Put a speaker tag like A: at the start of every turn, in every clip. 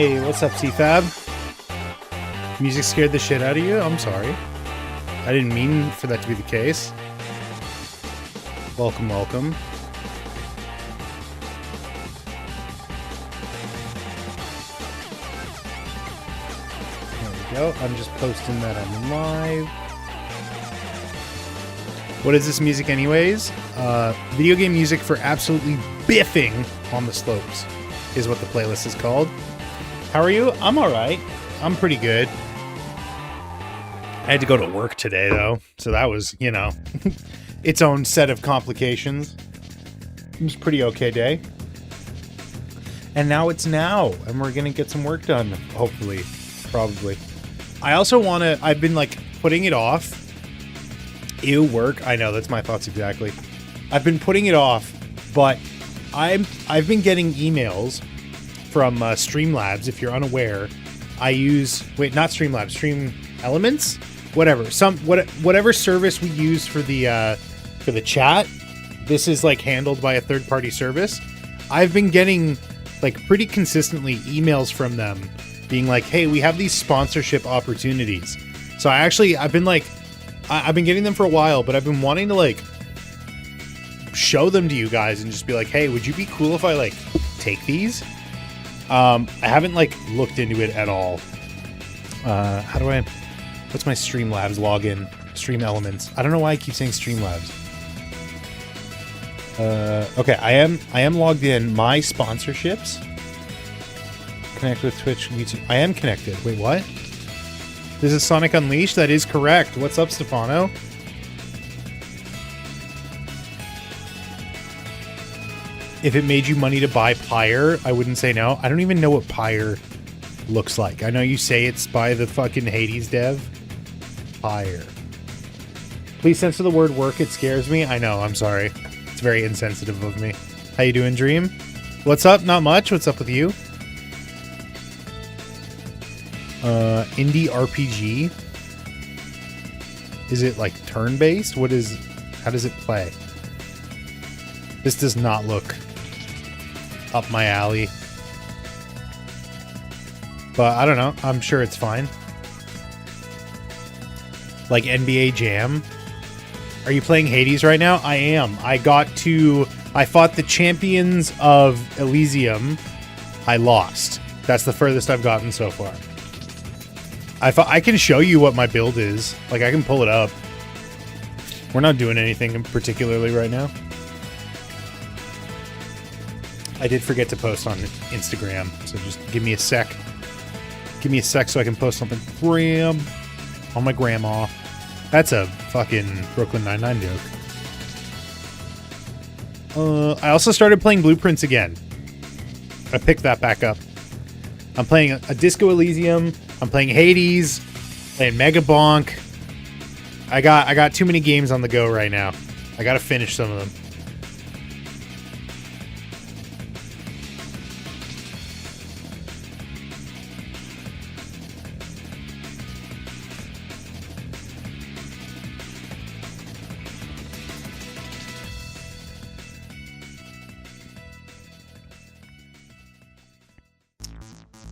A: Hey, what's up, CFAB? Music scared the shit out of you? I'm sorry. I didn't mean for that to be the case. Welcome, welcome. There we go. I'm just posting that I'm live. What is this music anyways? Video game music for absolutely biffing on the slopes is what the playlist is called. How are you? I'm alright. I'm pretty good. I had to go to work today, though, so that was, you know, its own set of complications. It was a pretty okay day. And now it's now, and we're gonna get some work done, hopefully. Probably. I also want to... I've been, like, putting it off. Ew, work. I know, that's my thoughts exactly. I've been putting it off, but I've been getting emails from Streamlabs. If you're unaware, I use... Wait, not Streamlabs. Stream Elements? Whatever. Whatever service we use for the chat, this is, like, handled by a third-party service. I've been getting, like, pretty consistently emails from them being like, hey, we have these sponsorship opportunities. So I've been, like... I've been getting them for a while, but I've been wanting to, like, show them to you guys and just be like, hey, would you be cool if I, like, take these? I haven't, like, looked into it at all. How do I... What's my Streamlabs login? Stream Elements. I don't know why I keep saying Streamlabs. Okay, I am logged in. My sponsorships. Connect with Twitch, YouTube. I am connected. Wait, what? This is Sonic Unleashed? That is correct. What's up, Stefano? If it made you money to buy Pyre, I wouldn't say no. I don't even know what Pyre looks like. I know you say it's by the fucking Hades dev. Pyre. Please censor the word work. It scares me. I know. I'm sorry. It's very insensitive of me. How you doing, Dream? What's up? Not much. What's up with you? Indie RPG. Is it like turn-based? How does it play? This does not look up my alley. But I don't know. I'm sure it's fine. Like NBA Jam. Are you playing Hades right now? I am. I fought the champions of Elysium. I lost. That's the furthest I've gotten so far. I can show you what my build is. Like, I can pull it up. We're not doing anything particularly right now. I did forget to post on Instagram, so just give me a sec. Give me a sec so I can post something on my grandma. That's a fucking Brooklyn Nine-Nine joke. I also started playing Blueprints again. I picked that back up. I'm playing a Disco Elysium. I'm playing Hades. Playing Mega Bonk. I got too many games on the go right now. I gotta finish some of them.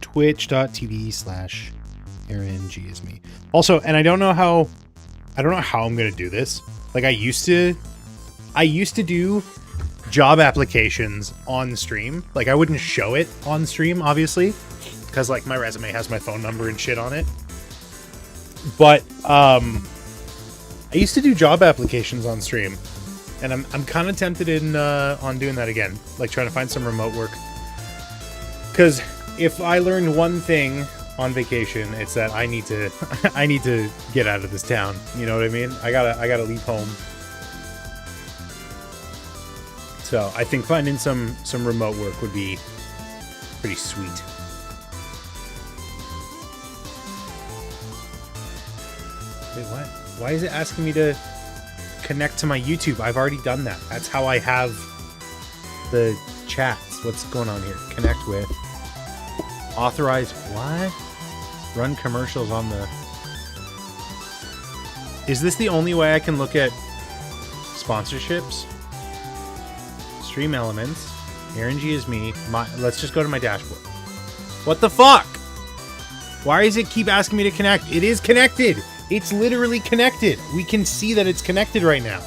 A: Twitch.tv/AaronG is me. Also, and I don't know how I'm gonna do this. Like, I used to do job applications on stream. Like, I wouldn't show it on stream, obviously, because, like, my resume has my phone number and shit on it. But I used to do job applications on stream, and I'm kind of tempted on doing that again, like trying to find some remote work. Because if I learned one thing on vacation, it's that I need to get out of this town. You know what I mean? I gotta leave home. So I think finding some remote work would be pretty sweet. Wait, what? Why is it asking me to connect to my YouTube? I've already done that. That's how I have the chats. What's going on here? Connect with. Authorize what? Run commercials on the... Is this the only way I can look at sponsorships? Stream Elements. Aaron G is me. Let's just go to my dashboard. What the fuck? Why does it keep asking me to connect? It is connected. It's literally connected. We can see that it's connected right now.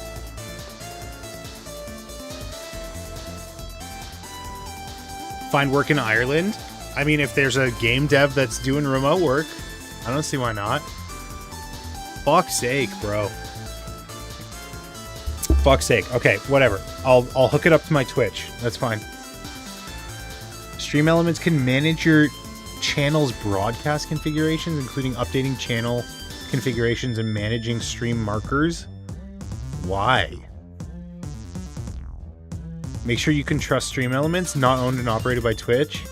A: Find work in Ireland? I mean, if there's a game dev that's doing remote work, I don't see why not. Fuck's sake, bro. Fuck's sake. Okay, whatever. I'll hook it up to my Twitch. That's fine. Stream Elements can manage your channel's broadcast configurations, including updating channel configurations and managing stream markers. Why? Make sure you can trust Stream Elements, not owned and operated by Twitch.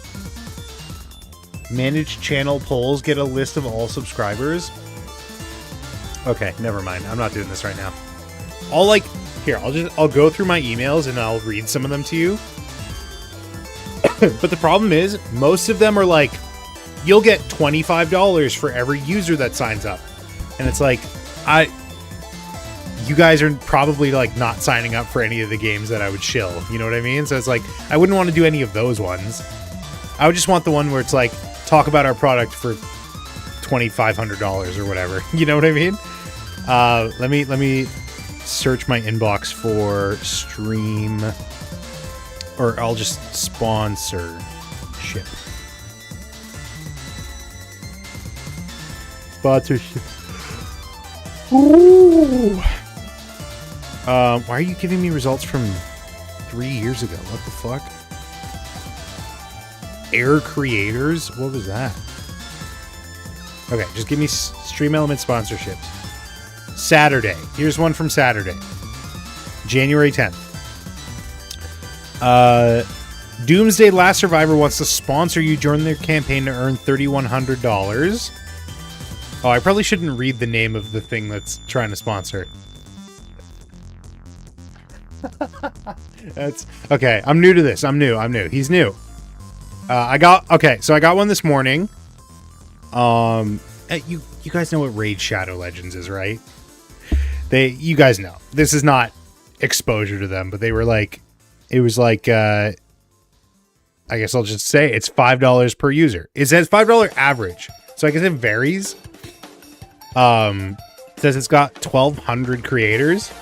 A: Manage channel polls, get a list of all subscribers. Okay, never mind. I'm not doing this right now. I'll go through my emails and I'll read some of them to you. But the problem is, most of them are like, you'll get $25 for every user that signs up. And it's like, you guys are probably like not signing up for any of the games that I would shill. You know what I mean? So it's like, I wouldn't want to do any of those ones. I would just want the one where it's like, talk about our product for $2,500 or whatever. You know what I mean? Let me search my inbox for stream, or I'll just sponsorship. Sponsorship. Ooh. Why are you giving me results from 3 years ago? What the fuck? Air Creators? What was that? Okay, just give me Stream Element sponsorships. Saturday. Here's one from Saturday. January 10th. Doomsday Last Survivor wants to sponsor you during their campaign to earn $3,100. Oh, I probably shouldn't read the name of the thing that's trying to sponsor. That's okay. I'm new to this. I'm new. He's new. I got one this morning. You guys know what Raid Shadow Legends is, right? You guys know. This is not exposure to them, but they were like, it was like, I guess I'll just say it's $5 per user. It says $5 average. So I guess it varies. It says it's got 1,200 creators.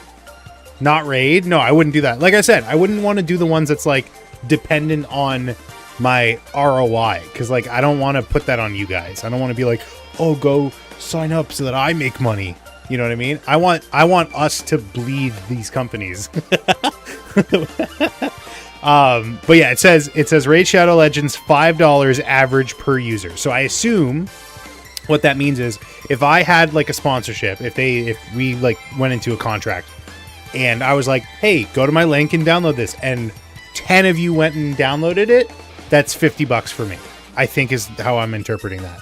A: Not Raid. No, I wouldn't do that. Like I said, I wouldn't want to do the ones that's like dependent on my ROI. Cause like, I don't want to put that on you guys. I don't want to be like, oh, go sign up so that I make money. You know what I mean? I want us to bleed these companies. But yeah, it says Raid Shadow Legends $5 average per user. So I assume what that means is if I had like a sponsorship, if we like went into a contract and I was like, hey, go to my link and download this, and 10 of you went and downloaded it, that's $50 for me. I think is how I'm interpreting that.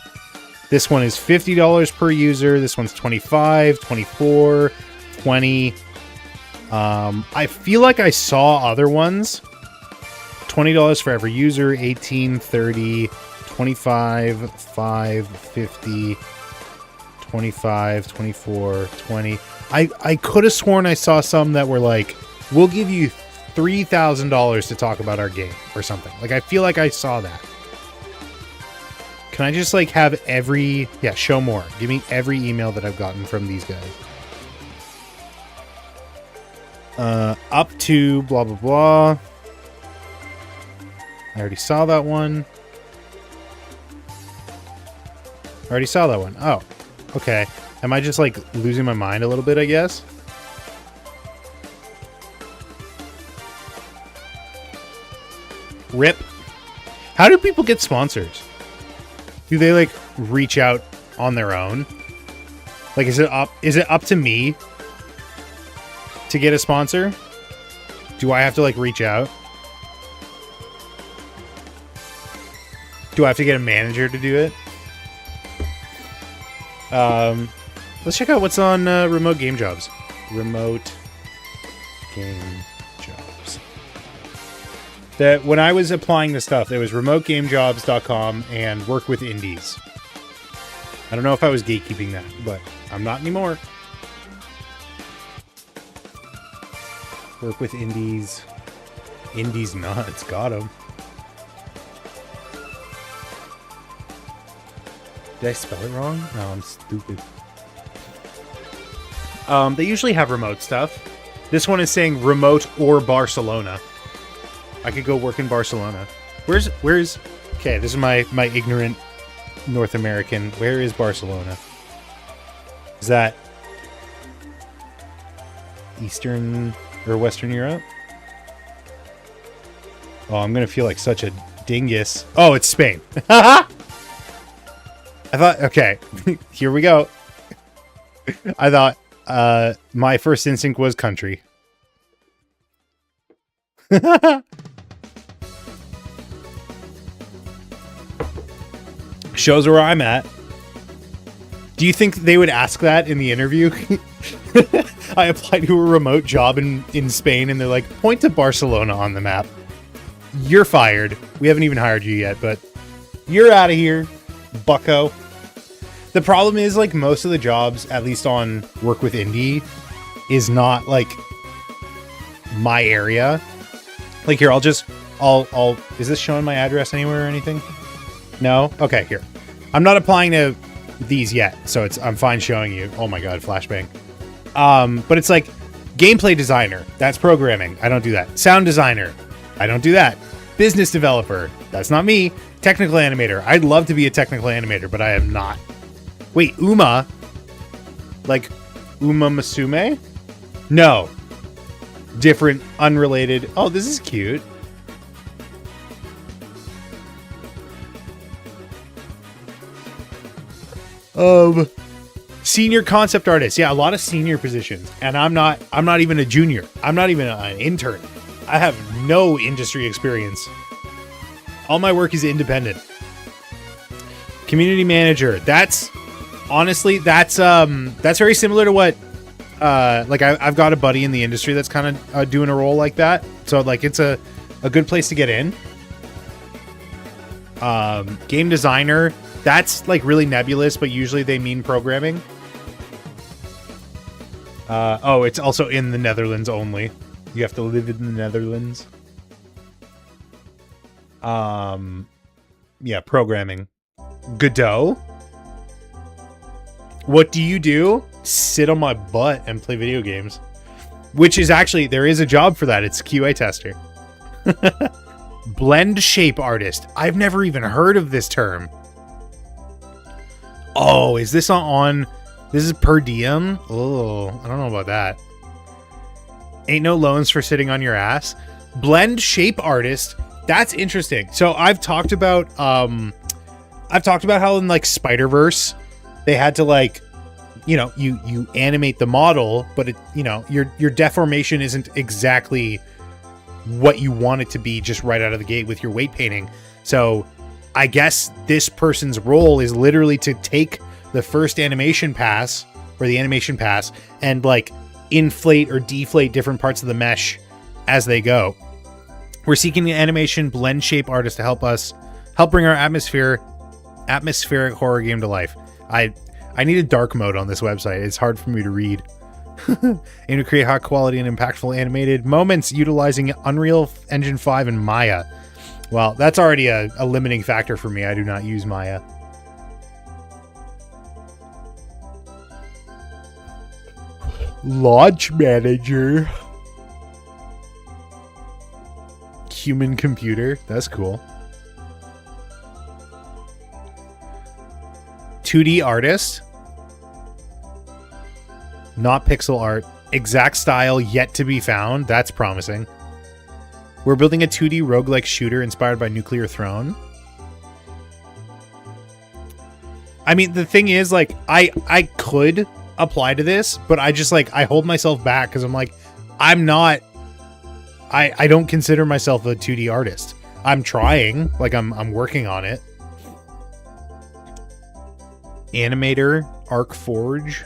A: This one is $50 per user. This one's $25, $24, $20. I feel like I saw other ones. $20 for every user, $18, $30, $25, $5, $50, $25, $24, $20. I could have sworn I saw some that were like, we'll give you $3,000 to talk about our game or something. Like, I feel like I saw that. Can I just like have show more. Give me every email that I've gotten from these guys. Up to blah, blah, blah. I already saw that one. Oh, okay. Am I just like losing my mind a little bit, I guess? RIP. How do people get sponsors? Do they like reach out on their own? Like, is it up to me to get a sponsor? Do I have to like reach out? Do I have to get a manager to do it? Let's check out what's on Remote Game Jobs. Remote Game Jobs. That when I was applying this stuff, there was remotegamejobs.com and Work with Indies. I don't know if I was gatekeeping that, but I'm not anymore. Work with Indies. Indies nuts. Got him. Did I spell it wrong? No, I'm stupid. They usually have remote stuff. This one is saying remote or Barcelona. I could go work in Barcelona. Where's okay, this is my ignorant North American. Where is Barcelona? Is that Eastern or Western Europe? Oh, I'm gonna feel like such a dingus. Oh, it's Spain. I thought, okay, here we go. I thought my first instinct was country. Shows where I'm at. Do you think they would ask that in the interview? I applied to a remote job in Spain, and they're like, point to Barcelona on the map. You're fired. We haven't even hired you yet, but you're out of here, bucko. The problem is, like, most of the jobs, at least on Work with Indie, is not, like, my area. Like, here, I'll is this showing my address anywhere or anything? No? Okay, here. I'm not applying to these yet, so I'm fine showing you. Oh my god, flashbang. But it's like, gameplay designer, that's programming. I don't do that. Sound designer, I don't do that. Business developer, that's not me. Technical animator, I'd love to be a technical animator, but I am not. Wait, Uma? Like, Uma Masume? No. Different, unrelated. Oh, this is cute. Senior concept artist. Yeah, a lot of senior positions. And I'm not even a junior. I'm not even an intern. I have no industry experience. All my work is independent. Community manager. That's honestly, that's very similar to what like I've got a buddy in the industry that's kind of doing a role like that. So like it's a good place to get in. Game designer. That's like really nebulous, but usually they mean programming. Oh, it's also in the Netherlands only. You have to live in the Netherlands. Yeah, programming. Godot. What do you do? Sit on my butt and play video games. Which is actually, there is a job for that. It's QA tester. Blend shape artist. I've never even heard of this term. Oh, is this on this is per diem? Oh, I don't know about that. Ain't no loans for sitting on your ass. Blend shape artist. That's interesting. So I've talked about how in like Spider-Verse they had to like, you know, you animate the model, but it, you know, your deformation isn't exactly what you want it to be just right out of the gate with your weight painting. So I guess this person's role is literally to take the first animation pass or the animation pass and like inflate or deflate different parts of the mesh as they go. We're seeking an animation blend shape artist to help bring our atmospheric horror game to life. I need a dark mode on this website. It's hard for me to read. Aim to create high quality and impactful animated moments utilizing Unreal Engine 5 and Maya. Well, that's already a limiting factor for me. I do not use Maya. Launch manager. Human computer. That's cool. 2D artist. Not pixel art. Exact style yet to be found. That's promising. We're building a 2D roguelike shooter inspired by Nuclear Throne. I mean, the thing is, like, I could apply to this, but I just, like, I hold myself back because I'm like, I'm not... I don't consider myself a 2D artist. I'm trying. Like, I'm working on it. Animator, Arc Forge.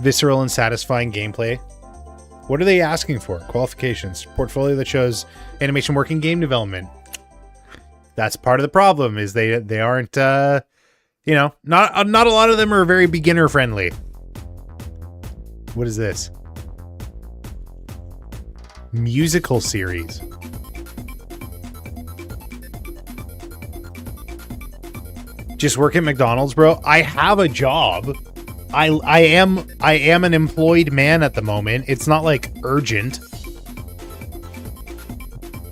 A: Visceral and satisfying gameplay. What are they asking for? Qualifications. Portfolio that shows animation work in game development. That's part of the problem, is they aren't, you know, not a lot of them are very beginner friendly. What is this? Musical series. Just work at McDonald's, bro. I have a job. I am an employed man at the moment. It's not like urgent.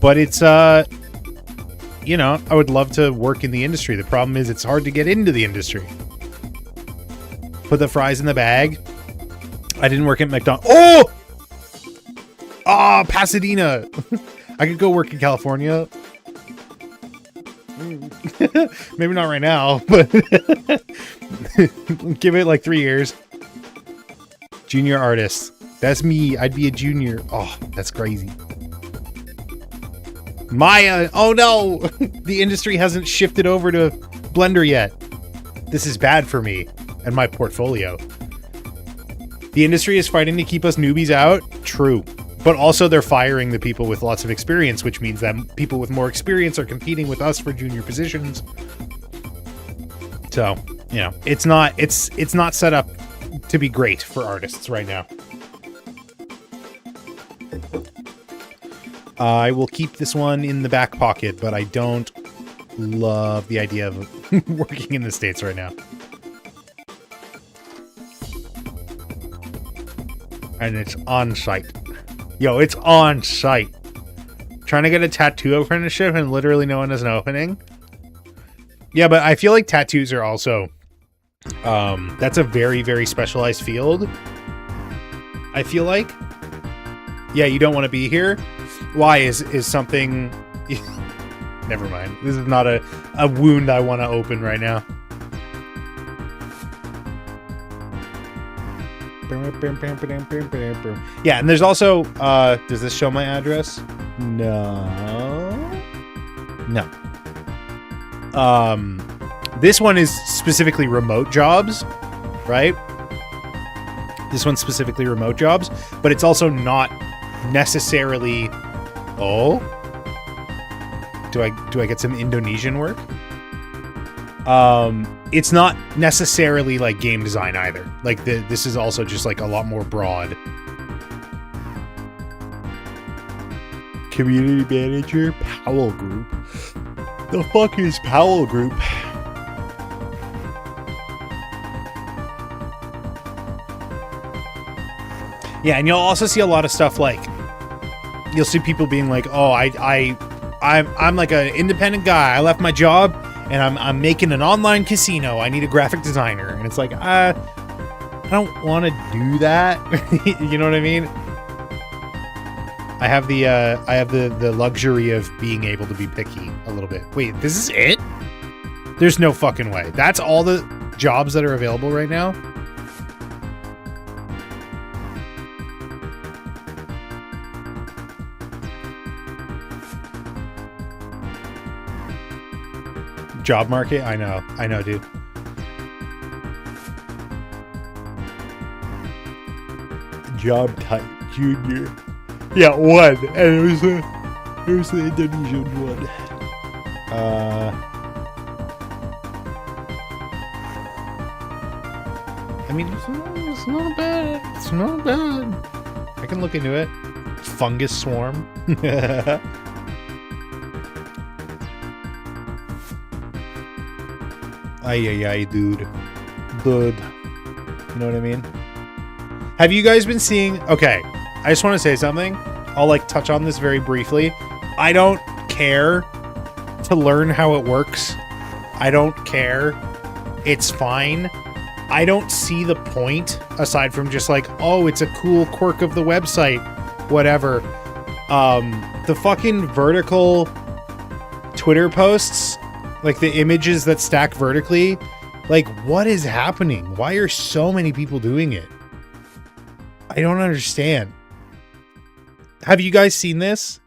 A: But it's you know, I would love to work in the industry. The problem is it's hard to get into the industry. Put the fries in the bag. I didn't work at McDonald's. Oh! Ah, Pasadena. I could go work in California. Maybe not right now, but give it like 3 years. Junior artist. That's me. I'd be a junior. Oh, that's crazy. Maya. Oh no. The industry hasn't shifted over to Blender yet. This is bad for me and my portfolio. The industry is fighting to keep us newbies out. True. But also they're firing the people with lots of experience, which means that people with more experience are competing with us for junior positions. So, you know, it's not set up to be great for artists right now. I will keep this one in the back pocket, but I don't love the idea of working in the States right now. And it's on site. Yo, it's on site. Trying to get a tattoo apprenticeship and literally no one has an opening. Yeah, but I feel like tattoos are also that's a very, very specialized field. I feel like. Yeah, you don't want to be here. Why is something never mind. This is not a wound I want to open right now. Yeah, and there's also does this show my address? No. This one is specifically remote jobs, right? This one's specifically remote jobs, but it's also not necessarily. Oh, do I get some Indonesian work? It's not necessarily like game design either. Like this is also just like a lot more broad. Community manager, Powell Group. The fuck is Powell Group? Yeah, and you'll also see a lot of stuff like you'll see people being like, "Oh, I'm like an independent guy. I left my job and I'm making an online casino. I need a graphic designer." And it's like, I don't want to do that. You know what I mean? I have the luxury of being able to be picky a little bit. Wait, this is it? There's no fucking way. That's all the jobs that are available right now? Job market? I know, dude. Job type, junior. Yeah, one, and it was the Indonesian one. I mean, it's not bad. It's not bad. I can look into it. Fungus swarm. Ay, dude. Dude. You know what I mean? Have you guys been seeing... Okay, I just want to say something. I'll, like, touch on this very briefly. I don't care to learn how it works. I don't care. It's fine. I don't see the point, aside from just like, oh, it's a cool quirk of the website. Whatever. The fucking vertical Twitter posts... Like, the images that stack vertically. Like, what is happening? Why are so many people doing it? I don't understand. Have you guys seen this?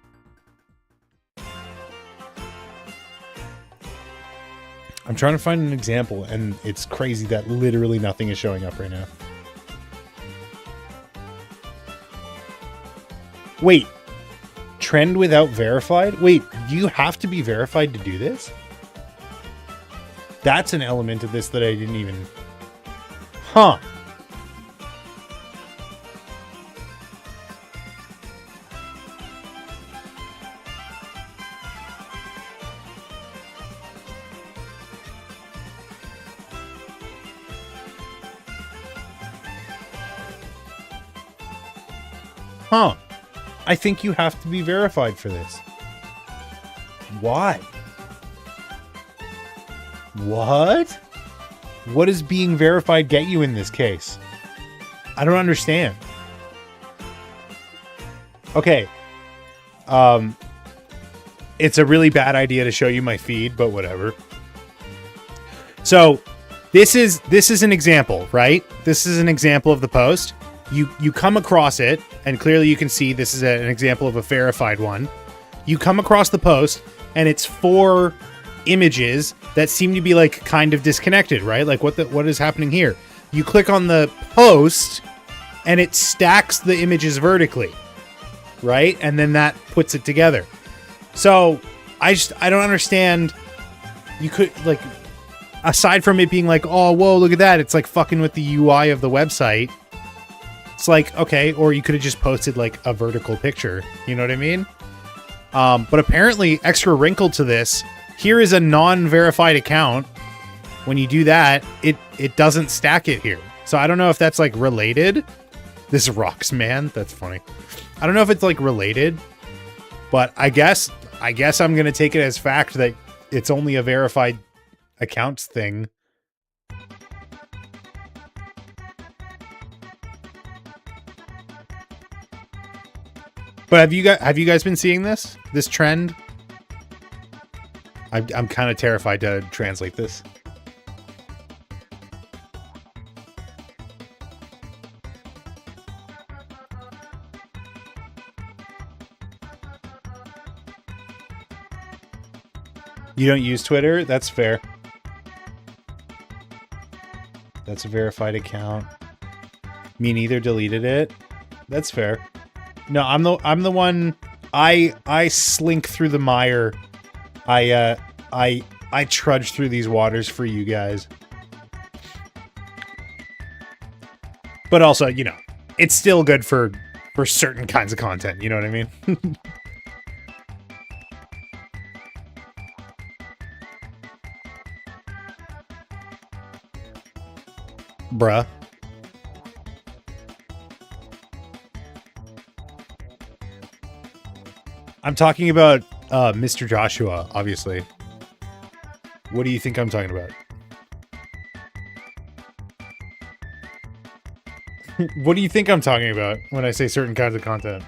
A: I'm trying to find an example, and it's crazy that literally nothing is showing up right now. Wait. Trend without verified? Wait, you have to be verified to do this? That's an element of this that I didn't even... Huh. Huh. I think you have to be verified for this. Why? What? What does being verified get you in this case? I don't understand. Okay. It's a really bad idea to show you my feed, but whatever. So this is an example, right? This is an example of the post. You come across it, and clearly you can see this is an example of a verified one. You come across the post, and it's 4 images that seem to be like kind of disconnected, right? Like what is happening here? You click on the post, and it stacks the images vertically, right? And then that puts it together. So I don't understand. You could, like, aside from it being like, oh, whoa, look at that. It's like fucking with the UI of the website. It's like, okay, or you could have just posted like a vertical picture. You know what I mean? But apparently, extra wrinkle to this, here is a non-verified account. When you do that, it doesn't stack it here. So I don't know if that's like related. This rocks, man. That's funny. I don't know if it's like related, but I guess I'm going to take it as fact that it's only a verified accounts thing. But have you guys been seeing this trend? I'm kind of terrified to translate this. You don't use Twitter? That's fair. That's a verified account. Me neither. Deleted it. That's fair. No, I'm the one. I slink through the mire. I trudge through these waters for you guys. But also, you know, it's still good for certain kinds of content. You know what I mean? Bruh. I'm talking about Mr. Joshua, obviously. What do you think I'm talking about? What do you think I'm talking about when I say certain kinds of content?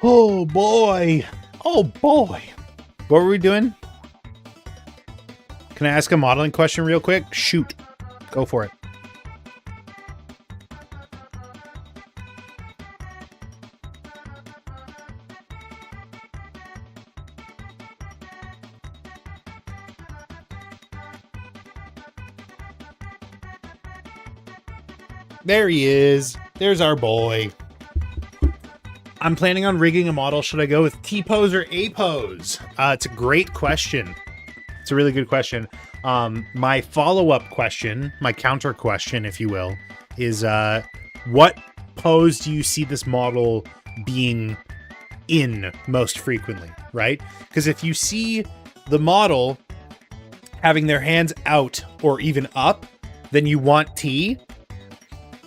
A: Oh boy. Oh boy. What were we doing? Can I ask a modeling question real quick? Shoot. Go for it. There he is. There's our boy. I'm planning on rigging a model. Should I go with T-pose or A-pose? It's a great question. It's a really good question. My follow-up question, my counter question, if you will, is what pose do you see this model being in most frequently, right? Because if you see the model having their hands out or even up, then you want T.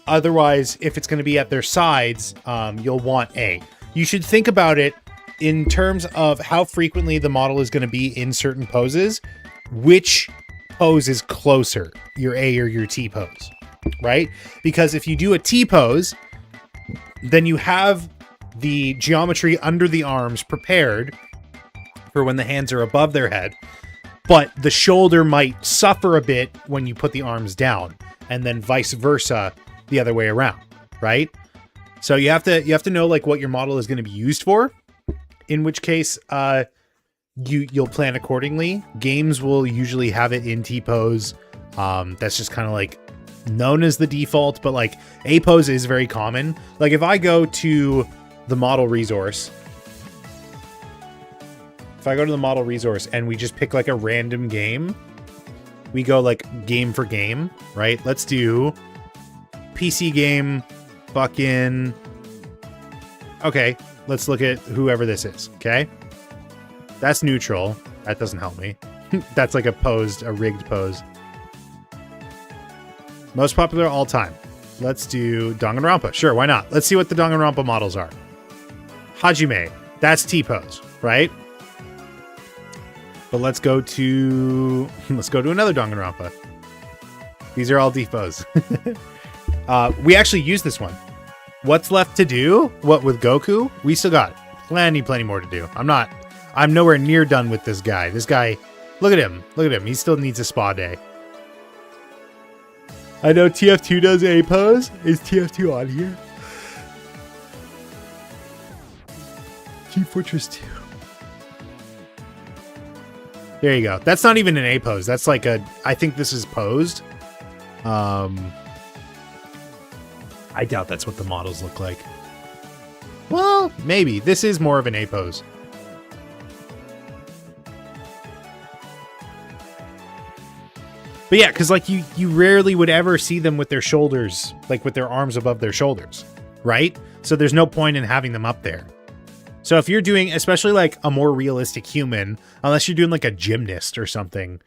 A: Otherwise, if it's going to be at their sides, you'll want A. You should think about it in terms of how frequently the model is going to be in certain poses. Which pose is closer, your A or your T pose, right? Because if you do a T pose, then you have the geometry under the arms prepared for when the hands are above their head, but the shoulder might suffer a bit when you put the arms down, and then vice versa the other way around, right? So you have to know like what your model is going to be used for, in which case you'll plan accordingly. Games will usually have it in T-pose. That's just kind of like known as the default, but like A-pose is very common. Like if I go to the model resource, if I go to the model resource and we just pick like a random game, we go like game for game, right? Let's do PC game, fucking... Okay, let's look at whoever this is, okay? That's neutral. That doesn't help me. That's like a rigged pose. Most popular all time. Let's do Danganronpa. Sure, why not? Let's see what the Danganronpa models are. Hajime. That's T-pose, right? But let's go to another Danganronpa. These are all D-pose. We actually used this one. What's left to do? What with Goku? We still got plenty more to do. I'm nowhere near done with this guy. This guy, look at him. Look at him. He still needs a spa day. I know TF2 does a pose. Is TF2 on here? Team Fortress 2. There you go. That's not even an A pose. That's like I think this is posed. I doubt that's what the models look like. Well, maybe. This is more of an A pose. But yeah, because like you rarely would ever see them with their shoulders, like with their arms above their shoulders, right? So there's no point in having them up there. So if you're doing, especially like a more realistic human, unless you're doing like a gymnast or something,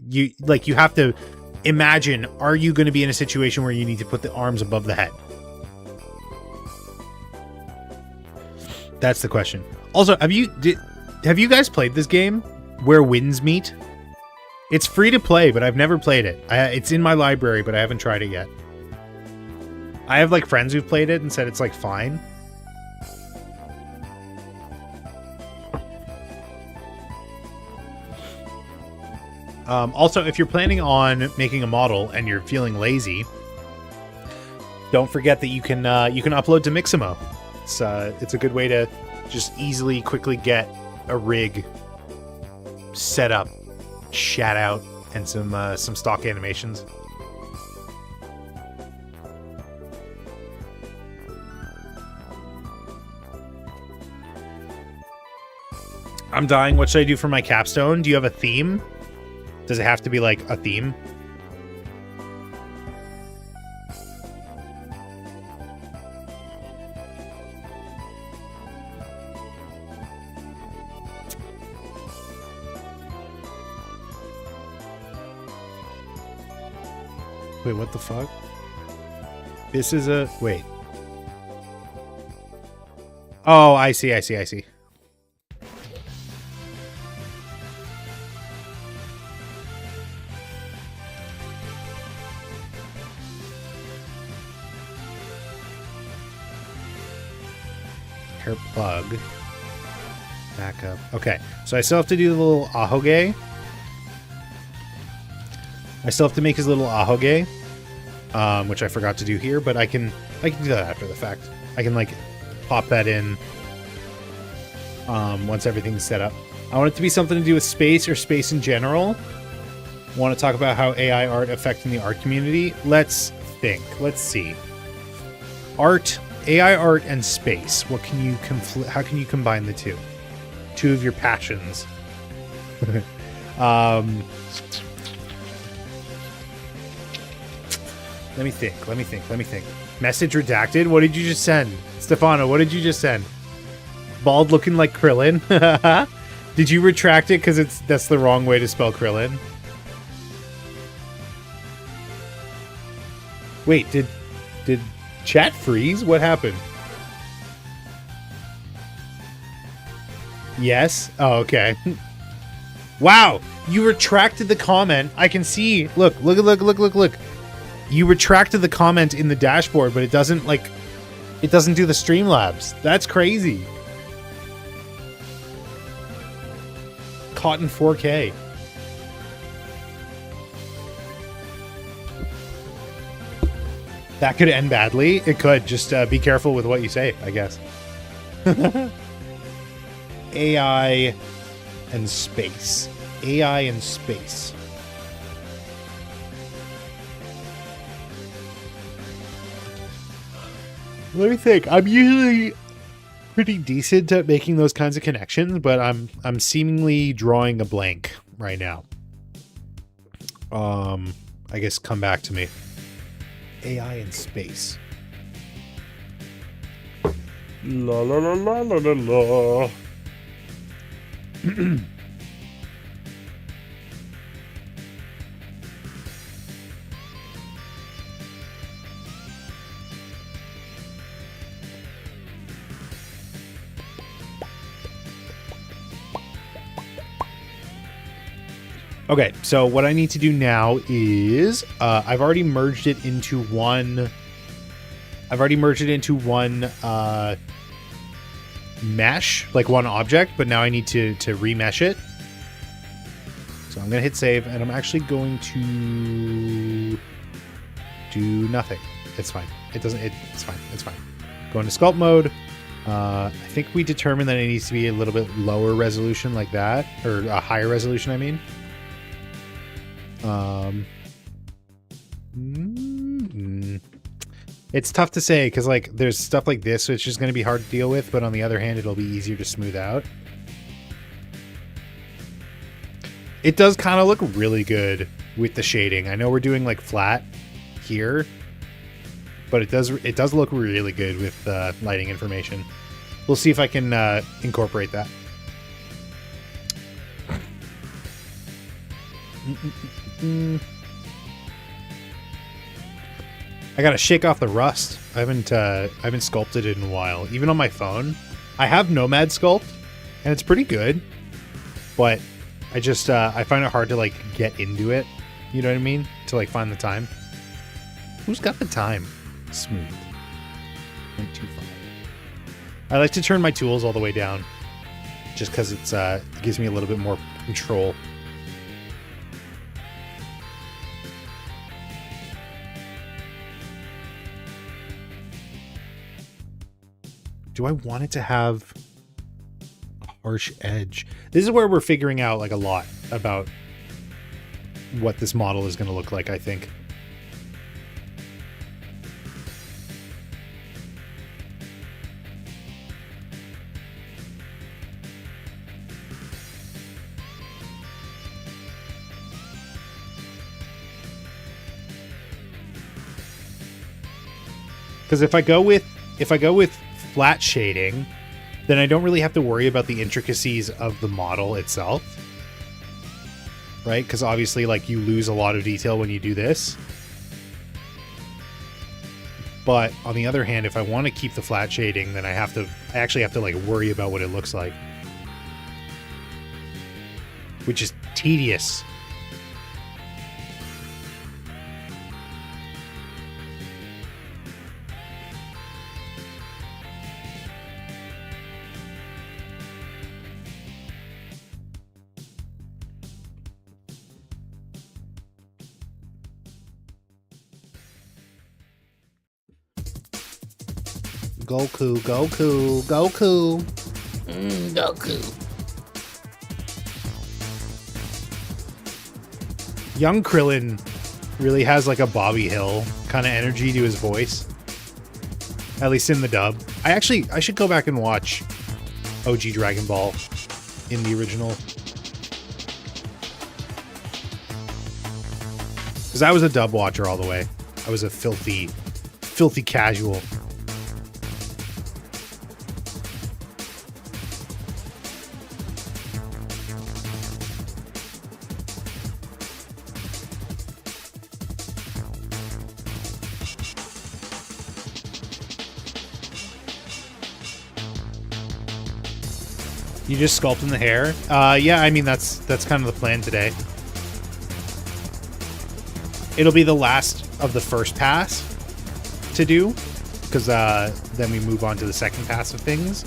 A: you have to imagine, are you going to be in a situation where you need to put the arms above the head? That's the question. Also, have you guys played this game Where Winds Meet? It's free to play, but I've never played it. It's in my library, but I haven't tried it yet. I have like friends who've played it and said it's like fine. Also, if you're planning on making a model and you're feeling lazy, don't forget that you can upload to Mixamo. It's a good way to just easily, quickly get a rig set up, shat out, and some stock animations. I'm dying. What should I do for my capstone? Do you have a theme? Does it have to be like a theme? Wait, what the fuck? This is a... Wait. Oh, I see. Hair plug. Back up. Okay, so I still have to do the little ahoge. I still have to make his little ahoge, which I forgot to do here, but I can do that after the fact. I can like pop that in once everything's set up. I want it to be something to do with space or space in general. I want to talk about how AI art affecting the art community. Let's think. Let's see. Art, AI art, and space. What can you how can you combine the two? Two of your passions. Let me think. Message redacted? What did you just send? Stefano, what did you just send? Bald looking like Krillin? Did you retract it because that's the wrong way to spell Krillin? Wait, did chat freeze? What happened? Yes? Oh, okay. Wow! You retracted the comment. I can see. Look. You retracted the comment in the dashboard, but it doesn't do the Streamlabs. That's crazy. Caught in 4K. That could end badly. It could. Just be careful with what you say, I guess. AI and space. AI and space. Let me think. I'm usually pretty decent at making those kinds of connections, but I'm seemingly drawing a blank right now. I guess come back to me. AI in space. La la la la la la la. Okay, so what I need to do now is I've already merged it into one. I've already merged it into one mesh, like one object, but now I need to remesh it. So I'm gonna hit save, and I'm actually going to do nothing. It's fine. It doesn't. It's fine. It's fine. Go into sculpt mode. I think we determined that it needs to be a little bit lower resolution, like that, or a higher resolution. I mean. It's tough to say because like there's stuff like this which is going to be hard to deal with, but on the other hand it'll be easier to smooth out. It does kind of look really good with the shading. I know we're doing like flat here, but it does look really good with lighting information. We'll see if I can incorporate that. I gotta shake off the rust. I haven't sculpted it in a while. Even on my phone, I have Nomad Sculpt, and it's pretty good. But I just I find it hard to like get into it. You know what I mean? To like find the time. Who's got the time? Smooth. 0.25. I like to turn my tools all the way down, just because it gives me a little bit more control. Do I want it to have a harsh edge? This is where we're figuring out like a lot about what this model is going to look like, I think. Because if I go with flat shading, then I don't really have to worry about the intricacies of the model itself, right? Because obviously, like, you lose a lot of detail when you do this. But on the other hand, if I want to keep the flat shading, then I actually have to like worry about what it looks like, which is tedious. Goku, Goku, Goku.
B: Goku.
A: Young Krillin really has like a Bobby Hill kind of energy to his voice. At least in the dub. I should go back and watch OG Dragon Ball in the original. Because I was a dub watcher all the way. I was a filthy casual. You just sculpting the hair? Yeah, I mean, that's kind of the plan today. It'll be the last of the first pass to do, because then we move on to the second pass of things.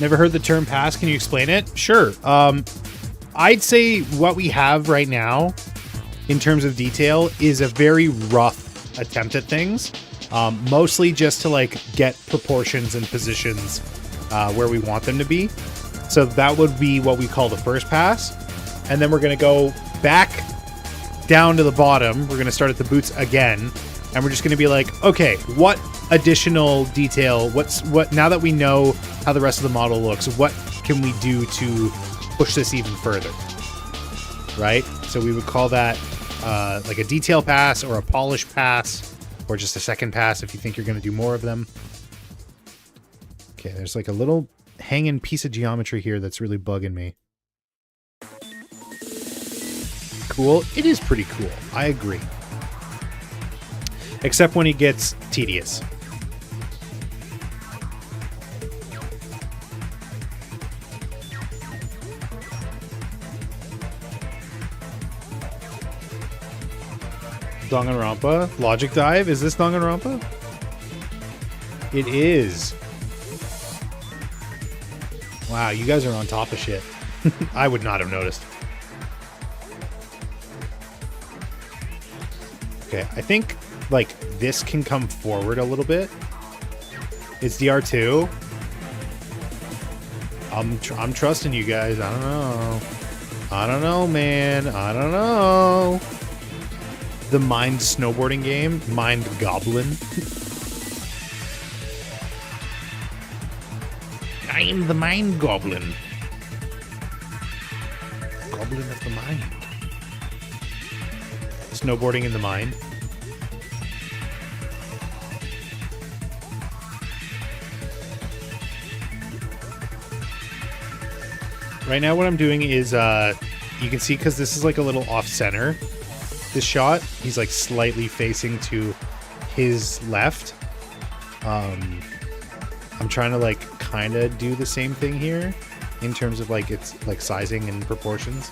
A: Never heard the term pass. Can you explain it? Sure. I'd say what we have right now in terms of detail is a very rough attempt at things. Mostly just to like get proportions and positions where we want them to be. So that would be what we call the first pass. And then we're going to go back down to the bottom. We're going to start at the boots again. And we're just going to be like, okay, what additional detail, what now that we know how the rest of the model looks, what can we do to push this even further? Right? So we would call that like a detail pass or a polish pass or just a second pass if you think you're going to do more of them. Okay, there's like a little hanging piece of geometry here that's really bugging me. Cool. It is pretty cool. I agree. Except when it gets tedious. Danganronpa? Logic Dive? Is this Danganronpa? It is. Wow, you guys are on top of shit. I would not have noticed. Okay, I think, like, this can come forward a little bit. It's DR2. I'm trusting you guys. I don't know. I don't know, man. I don't know. The Mind snowboarding game. Mind Goblin. I am the Mind Goblin. Goblin of the Mind. Snowboarding in the mind. Right now what I'm doing is, you can see because this is like a little off-center, this shot. He's like slightly facing to his left. I'm trying to like kind of do the same thing here in terms of like its like sizing and proportions.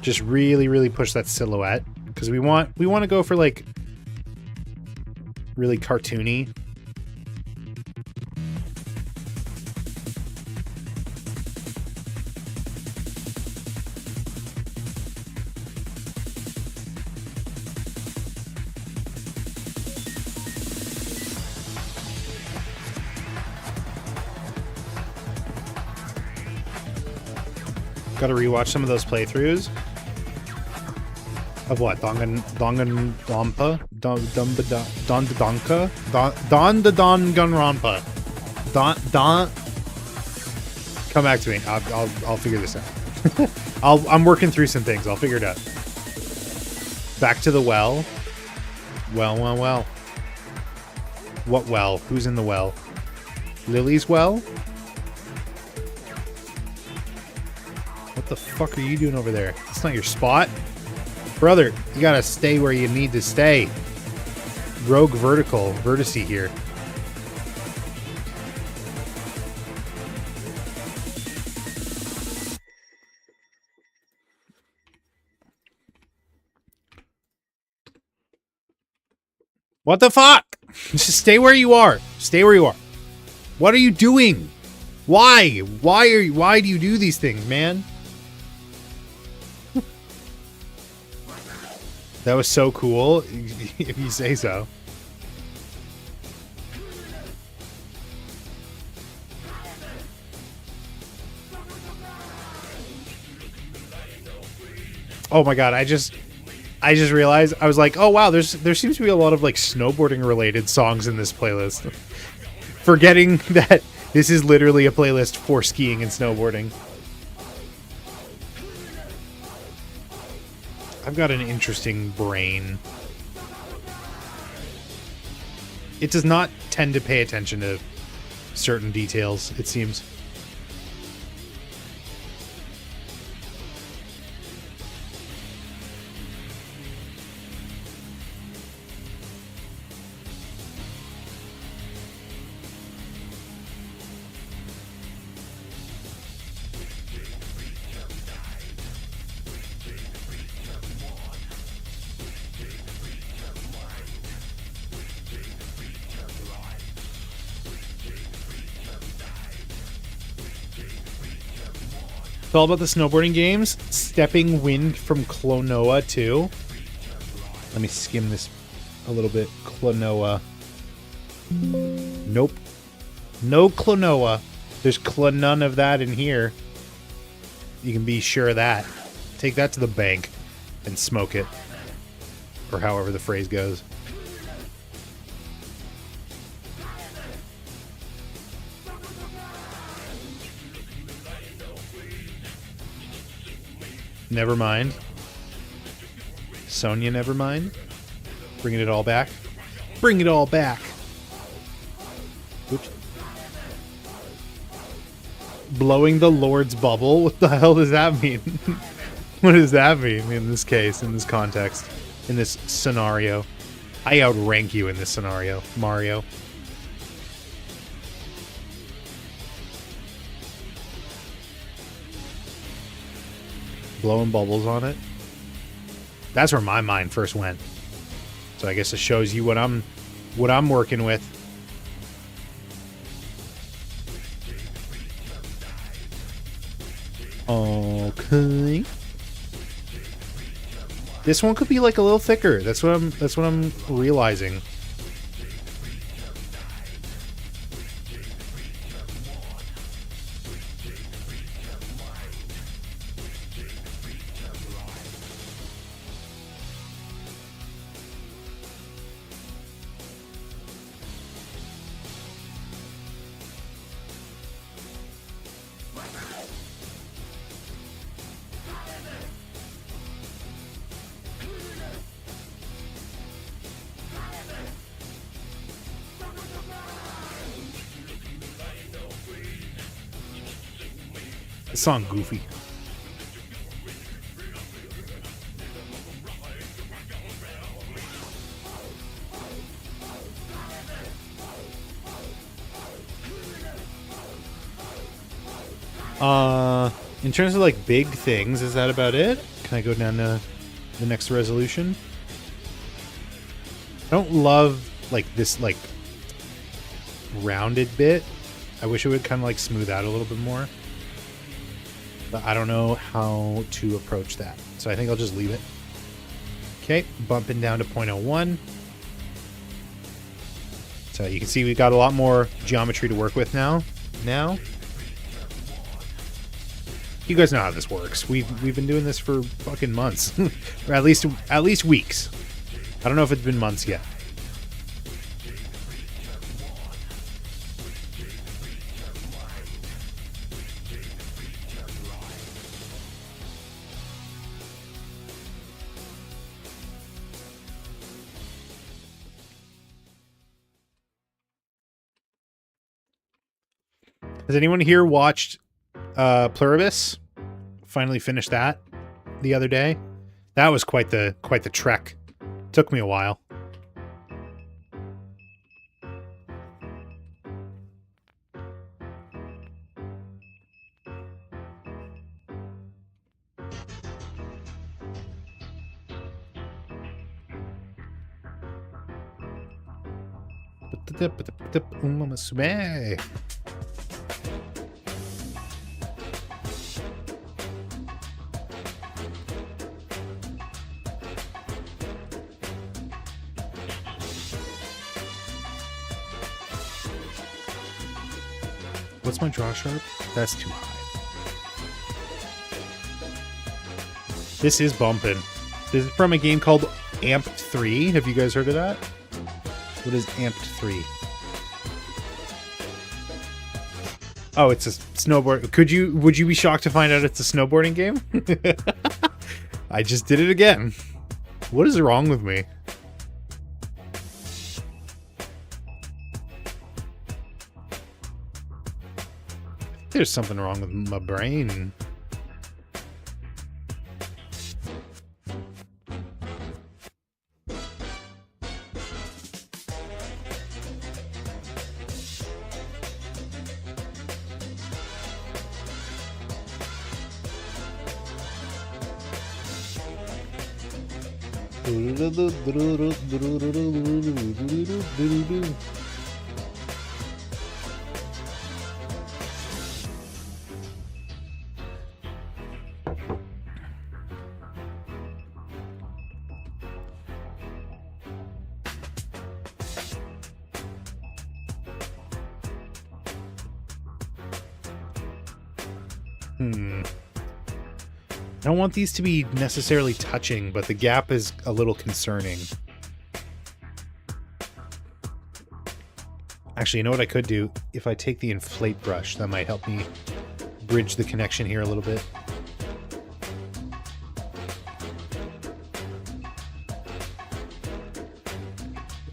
A: Just really push that silhouette because we want to go for like really cartoony. Got to rewatch some of those playthroughs. Of what? Danganronpa? Danganronpa. Come back to me. I'll figure this out. I'm working through some things. I'll figure it out. Back to the well. Well. What well? Who's in the well? Lily's well? What the fuck are you doing over there? It's not your spot. Brother, you gotta stay where you need to stay. Rogue vertice here. What the fuck? Just stay where you are. Stay where you are. What are you doing? Why? Why do you do these things, man? That was so cool, if you say so. Oh my god, I just realized, I was like, oh wow, there seems to be a lot of like snowboarding related songs in this playlist. Forgetting that this is literally a playlist for skiing and snowboarding. I've got an interesting brain. It does not tend to pay attention to certain details, it seems. It's all about the snowboarding games. Stepping Wind from Klonoa too. Let me skim this a little bit. Klonoa. Nope. No Klonoa. There's none of that in here. You can be sure of that. Take that to the bank and smoke it. Or however the phrase goes. Never mind. Sonia, never mind. Bringing it all back. Bring it all back. Oops. Blowing the Lord's bubble? What the hell does that mean? What does that mean in this case, in this context, in this scenario? I outrank you in this scenario, Mario. Blowing bubbles on it. That's where my mind first went. So I guess it shows you what I'm working with. Okay. This one could be like a little thicker. That's what I'm realizing. This song goofy. In terms of like big things, is that about it? Can I go down to the next resolution? I don't love like this like rounded bit. I wish it would kind of like smooth out a little bit more. But I don't know how to approach that. So I think I'll just leave it. Okay, bumping down to 0.01. So you can see we've got a lot more geometry to work with now. You guys know how this works. We've been doing this for fucking months. Or at least weeks. I don't know if it's been months yet. Has anyone here watched Pluribus? Finally finished that the other day. That was quite the trek. Took me a while. What's my draw sharp? That's too high. This is bumping. This is from a game called Amped 3. Have you guys heard of that? What is Amped 3? Oh, it's a snowboard. Would you be shocked to find out it's a snowboarding game? I just did it again. What is wrong with me? There's something wrong with my brain. I don't want these to be necessarily touching, but the gap is a little concerning. Actually, you know what I could do? If I take the inflate brush, that might help me bridge the connection here a little bit.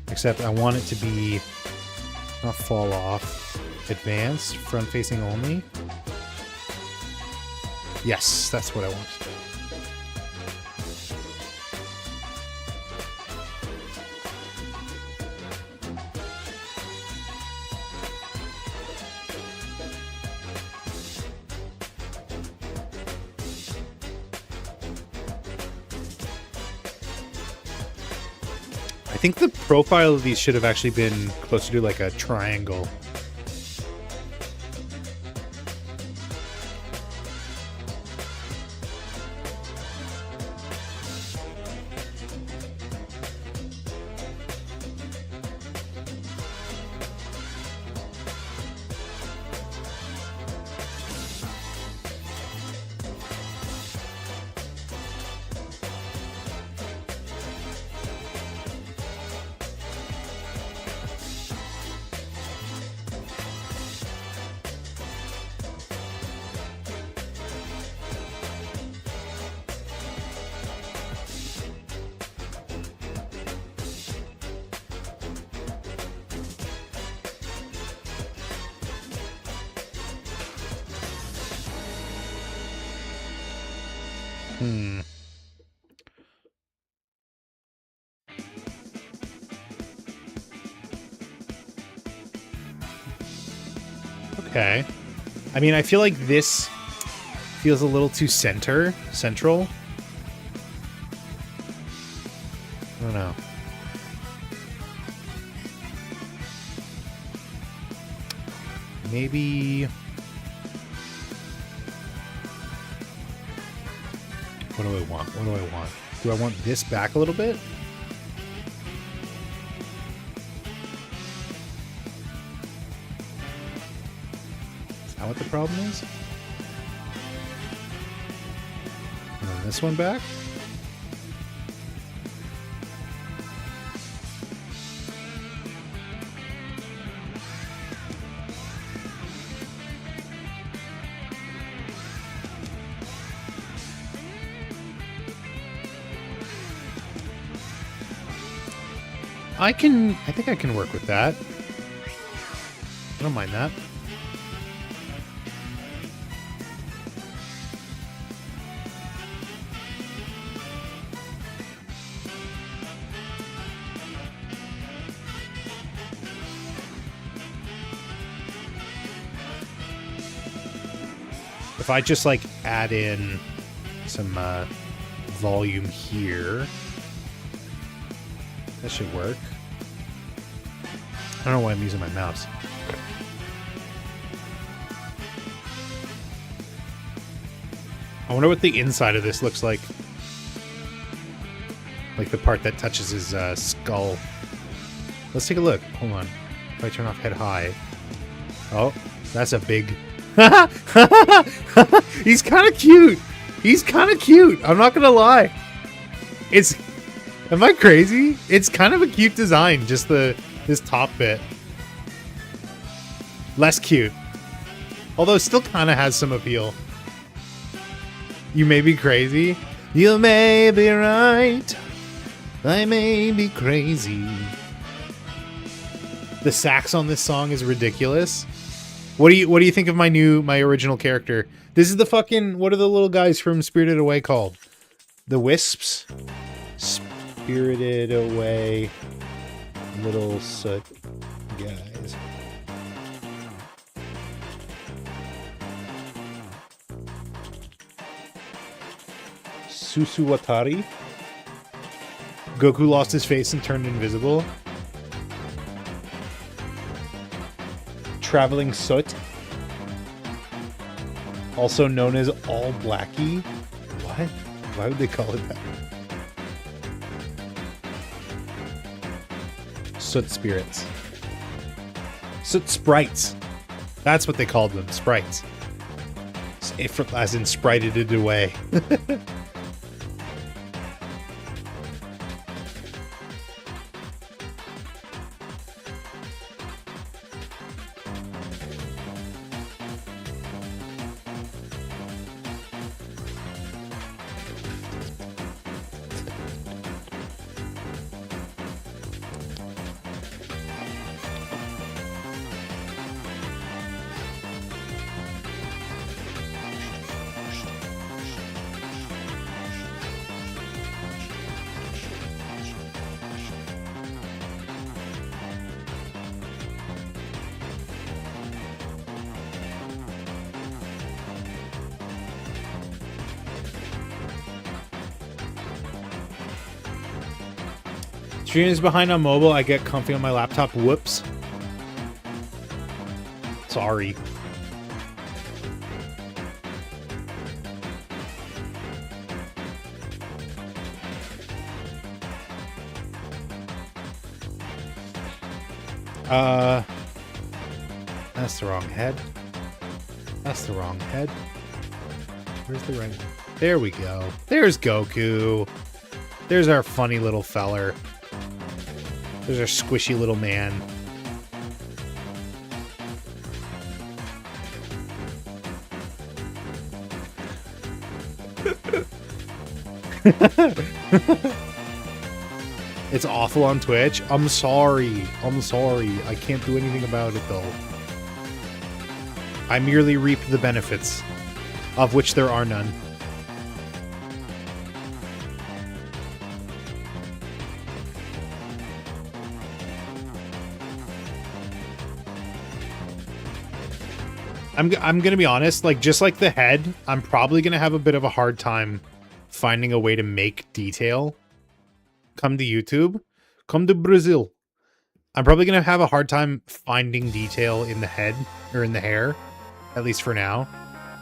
A: Except I want it to be not fall off. Advanced, front facing only. Yes, that's what I want. I think the profile of these should have actually been closer to like a triangle. Okay. I mean, I feel like this feels a little too central. I don't know. Maybe... What do I want? What do I want? Do I want this back a little bit? Is that what the problem is? And then this one back? I think I can work with that. I don't mind that. If I just like add in some volume here, that should work. I don't know why I'm using my mouse. I wonder what the inside of this looks like. Like the part that touches his skull. Let's take a look. Hold on. If I turn off head high. Oh, that's a big... He's kind of cute. He's kind of cute. I'm not going to lie. It's... Am I crazy? It's kind of a cute design, just this top bit. Less cute. Although it still kind of has some appeal. You may be crazy. You may be right. I may be crazy. The sax on this song is ridiculous. What do you think of my original character? This is the fucking... What are the little guys from Spirited Away called? The Wisps? Spirited Away little soot guys. Susuwatari. Goku lost his face and turned invisible. Traveling Soot. Also known as All Blackie. What? Why would they call it that? Soot spirits. Soot sprites. That's what they called them. Sprites. If, as in sprited it away. Stream is behind on mobile. I get comfy on my laptop. Whoops. Sorry. That's the wrong head. That's the wrong head. Where's the right one? There we go. There's Goku. There's our funny little feller. There's our squishy little man. It's awful on Twitch. I'm sorry. I'm sorry. I can't do anything about it, though. I merely reap the benefits, of which there are none. I'm gonna be honest, like, just like the head, I'm probably gonna have a bit of a hard time finding a way to make detail. Come to YouTube. Come to Brazil. I'm probably gonna have a hard time finding detail in the head or in the hair, at least for now.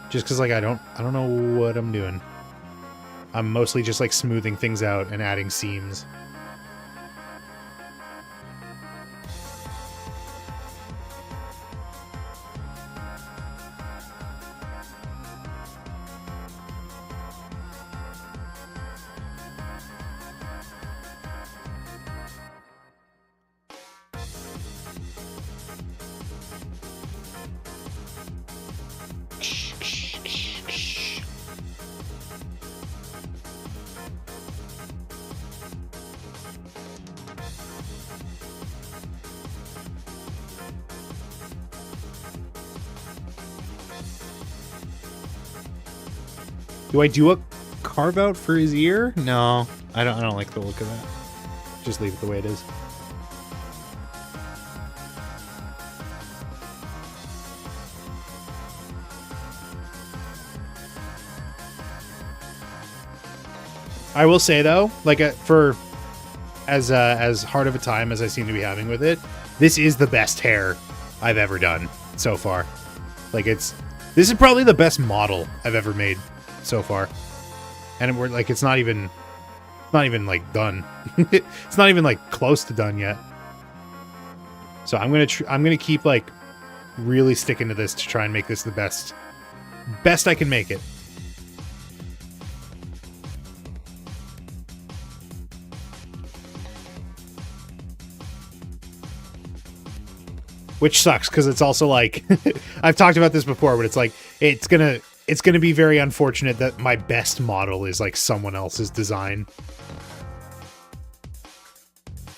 A: Just because, like, I don't know what I'm doing. I'm mostly just like smoothing things out and adding seams. Do I do a carve out for his ear? No, I don't like the look of that. Just leave it the way it is. I will say though, like for as hard of a time as I seem to be having with it, this is the best hair I've ever done so far. Like this is probably the best model I've ever made so far, and we're like it's not even like done. It's not even like close to done yet. So I'm gonna keep like really sticking to this to try and make this the best I can make it. Which sucks because it's also like I've talked about this before, but it's like it's gonna be very unfortunate that my best model is like someone else's design.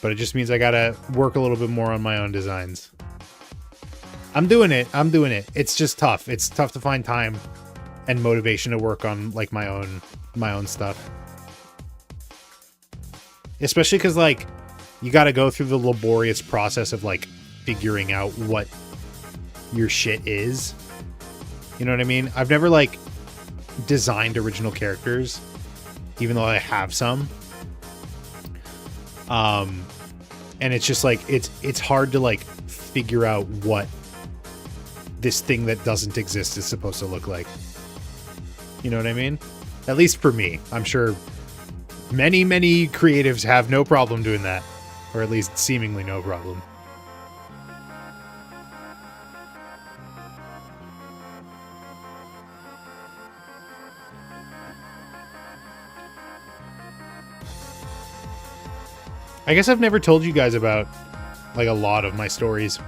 A: But it just means I gotta work a little bit more on my own designs. I'm doing it. It's just tough. It's tough to find time and motivation to work on like my own stuff. Especially because like you gotta go through the laborious process of like figuring out what your shit is. You know what I mean? I've never like designed original characters, even though I have some. And it's just like it's hard to like figure out what this thing that doesn't exist is supposed to look like. You know what I mean? At least for me. I'm sure many creatives have no problem doing that, or at least seemingly no problem. I guess I've never told you guys about like a lot of my stories.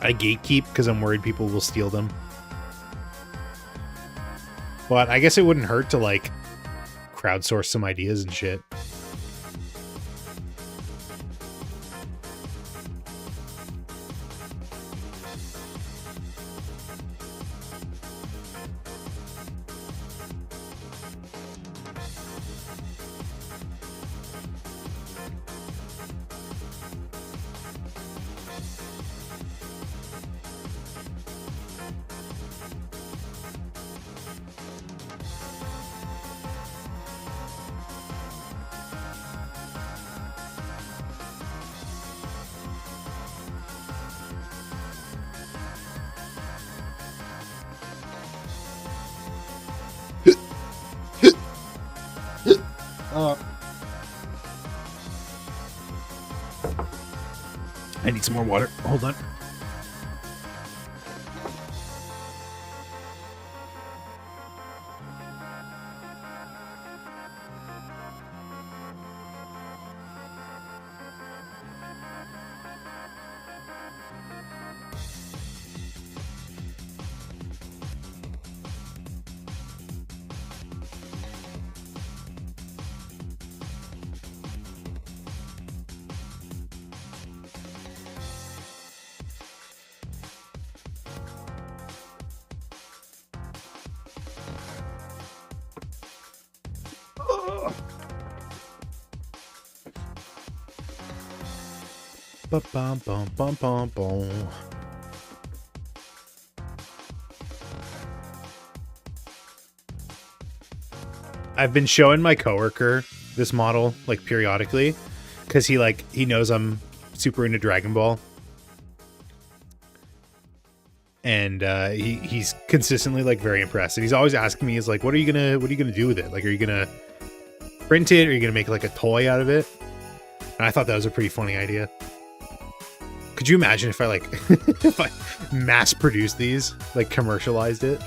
A: I gatekeep because I'm worried people will steal them. But I guess it wouldn't hurt to like crowdsource some ideas and shit. I need some more water. Hold on. Ba-bum-bum-bum-bum-bum. I've been showing my coworker this model like periodically because he knows I'm super into Dragon Ball, and he's consistently like very impressed. And he's always asking me, "Is like, what are you gonna do with it? Like, are you gonna print it? Or are you gonna make like a toy out of it?" And I thought that was a pretty funny idea. Could you imagine if I like if I mass produced these, like commercialized it?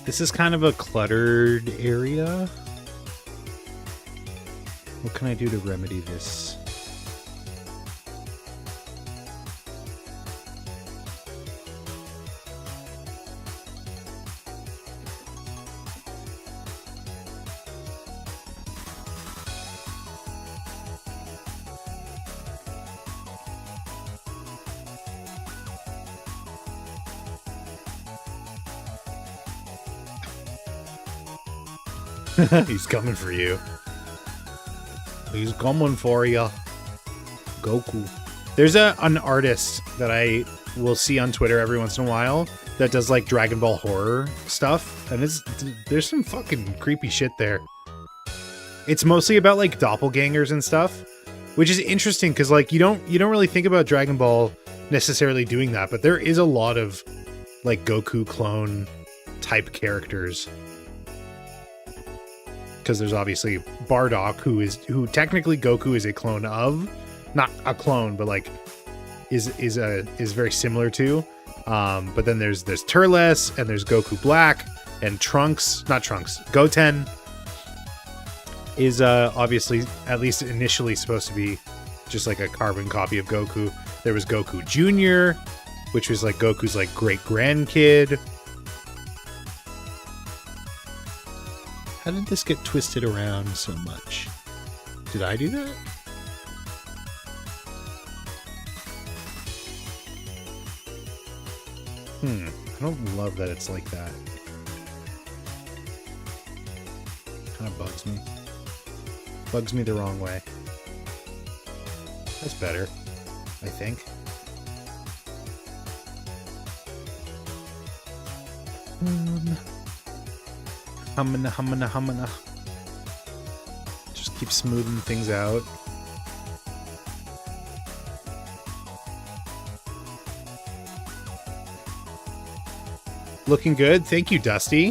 A: This is kind of a cluttered area. What can I do to remedy this? He's coming for you. He's coming for you. Goku. There's an artist that I will see on Twitter every once in a while that does like Dragon Ball horror stuff, and there's some fucking creepy shit there. It's mostly about like doppelgangers and stuff, which is interesting because like you don't really think about Dragon Ball necessarily doing that, but there is a lot of like Goku clone type characters. Because there's obviously Bardock, who technically Goku is a clone of, not a clone, but like is very similar to. But then there's Turles, and there's Goku Black, and Goten is obviously at least initially supposed to be just like a carbon copy of Goku. There was Goku Jr., which was like Goku's like great grandkid. How did this get twisted around so much? Did I do that? I don't love that it's like that. Kind of bugs me. Bugs me the wrong way. That's better, I think. Humana. Just keep smoothing things out. Looking good. Thank you, Dusty.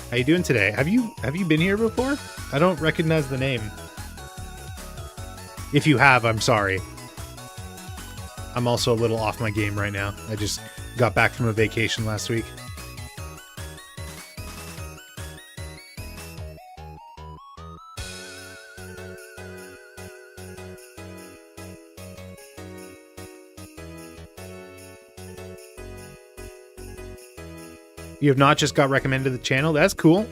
A: How you doing today? Have you been here before? I don't recognize the name. If you have, I'm sorry. I'm also a little off my game right now. I just got back from a vacation last week. You have not just got recommended the channel? That's cool.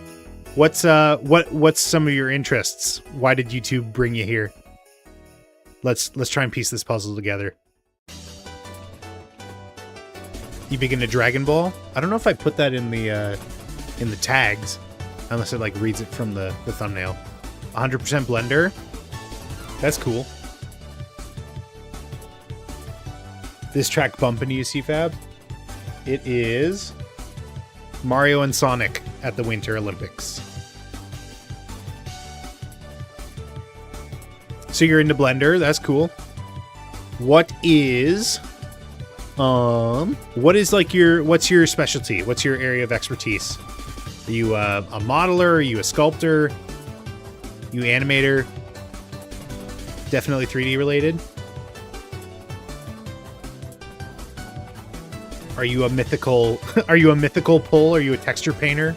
A: What's some of your interests? Why did YouTube bring you here? Let's try and piece this puzzle together. You big into Dragon Ball? I don't know if I put that in the tags, unless it like reads it from the thumbnail. 100% Blender. That's cool. This track bumping you, CFAB? It is Mario and Sonic at the Winter Olympics. So you're into Blender, that's cool. What is like what's your specialty? What's your area of expertise? Are you a modeler? Are you a sculptor? You animator? Definitely 3D related. Are you a mythical pull? Are you a texture painter?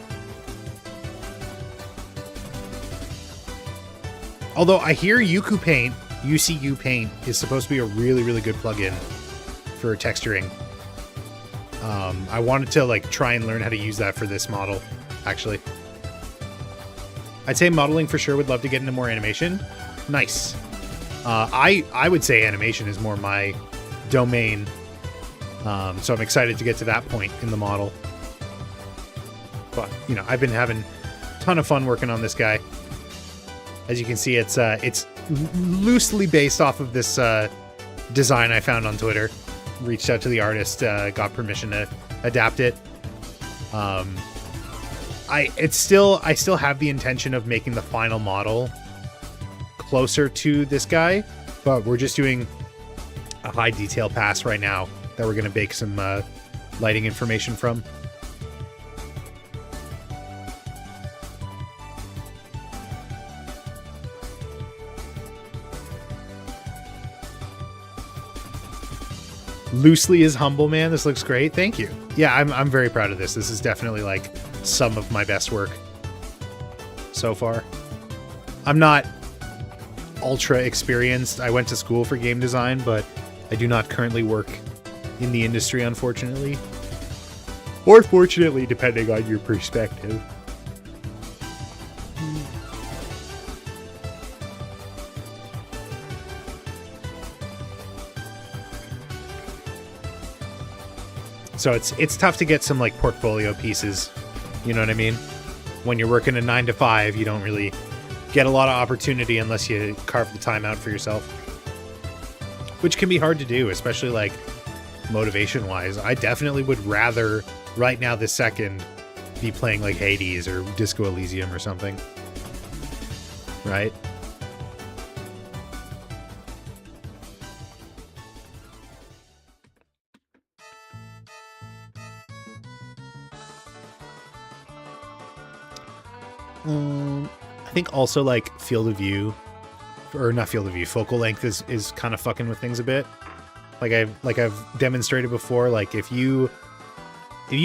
A: Although I hear UCU Paint is supposed to be a really, really good plugin for texturing. I wanted to like try and learn how to use that for this model, actually. I'd say modeling for sure. Would love to get into more animation. Nice. I would say animation is more my domain. So I'm excited to get to that point in the model. But, you know, I've been having a ton of fun working on this guy. As you can see, it's loosely based off of this design I found on Twitter. Reached out to the artist, got permission to adapt it. I still have the intention of making the final model closer to this guy, but we're just doing a high detail pass right now that we're going to bake some lighting information from. Loosely is humble, man. This looks great. Thank you. Yeah, I'm very proud of this. This is definitely like some of my best work so far. I'm not ultra experienced. I went to school for game design, but I do not currently work in the industry, unfortunately. Or fortunately, depending on your perspective. So it's tough to get some like portfolio pieces, you know what I mean? When you're working a 9 to 5, you don't really get a lot of opportunity unless you carve the time out for yourself. Which can be hard to do, especially like motivation-wise. I definitely would rather, right now this second, be playing like Hades or Disco Elysium or something. Right? I think also like field of view, or not field of view, focal length is kind of fucking with things a bit. Like I've demonstrated before, like if you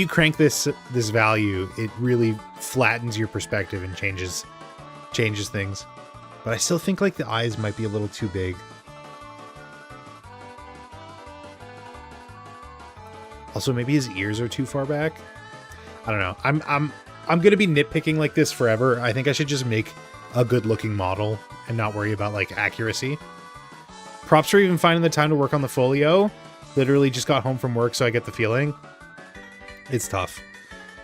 A: crank this value, it really flattens your perspective and changes things. But I still think like the eyes might be a little too big. Also, maybe his ears are too far back. I don't know. I'm gonna be nitpicking like this forever. I think I should just make a good looking model and not worry about like accuracy. Props for even finding the time to work on the folio. Literally just got home from work, so I get the feeling. It's tough.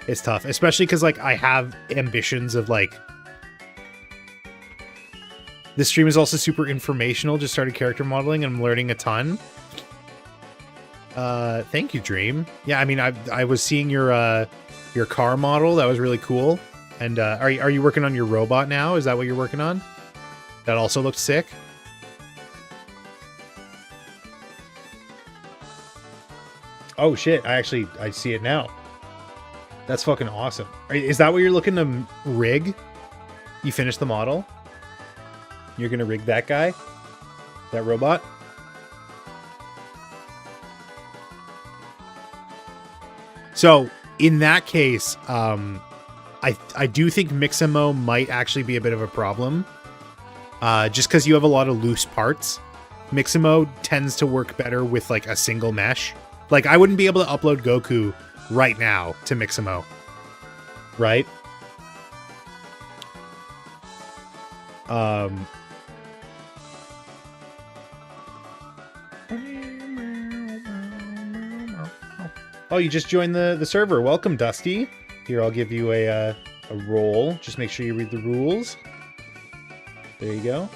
A: It's tough, especially because like I have ambitions of like. This stream is also super informational. Just started character modeling and I'm learning a ton. Thank you, Dream. Yeah, I mean, I was seeing your car model. That was really cool. And are you working on your robot now? Is that what you're working on? That also looked sick. Oh shit! I see it now. That's fucking awesome. Is that what you're looking to rig? You finished the model? You're gonna rig that guy? That robot? So, in that case, I do think Mixamo might actually be a bit of a problem. Just because you have a lot of loose parts. Mixamo tends to work better with like a single mesh. Like, I wouldn't be able to upload Goku right now to Mixamo. Right? Oh, you just joined the server. Welcome, Dusty. Here, I'll give you a roll. Just make sure you read the rules. There you go.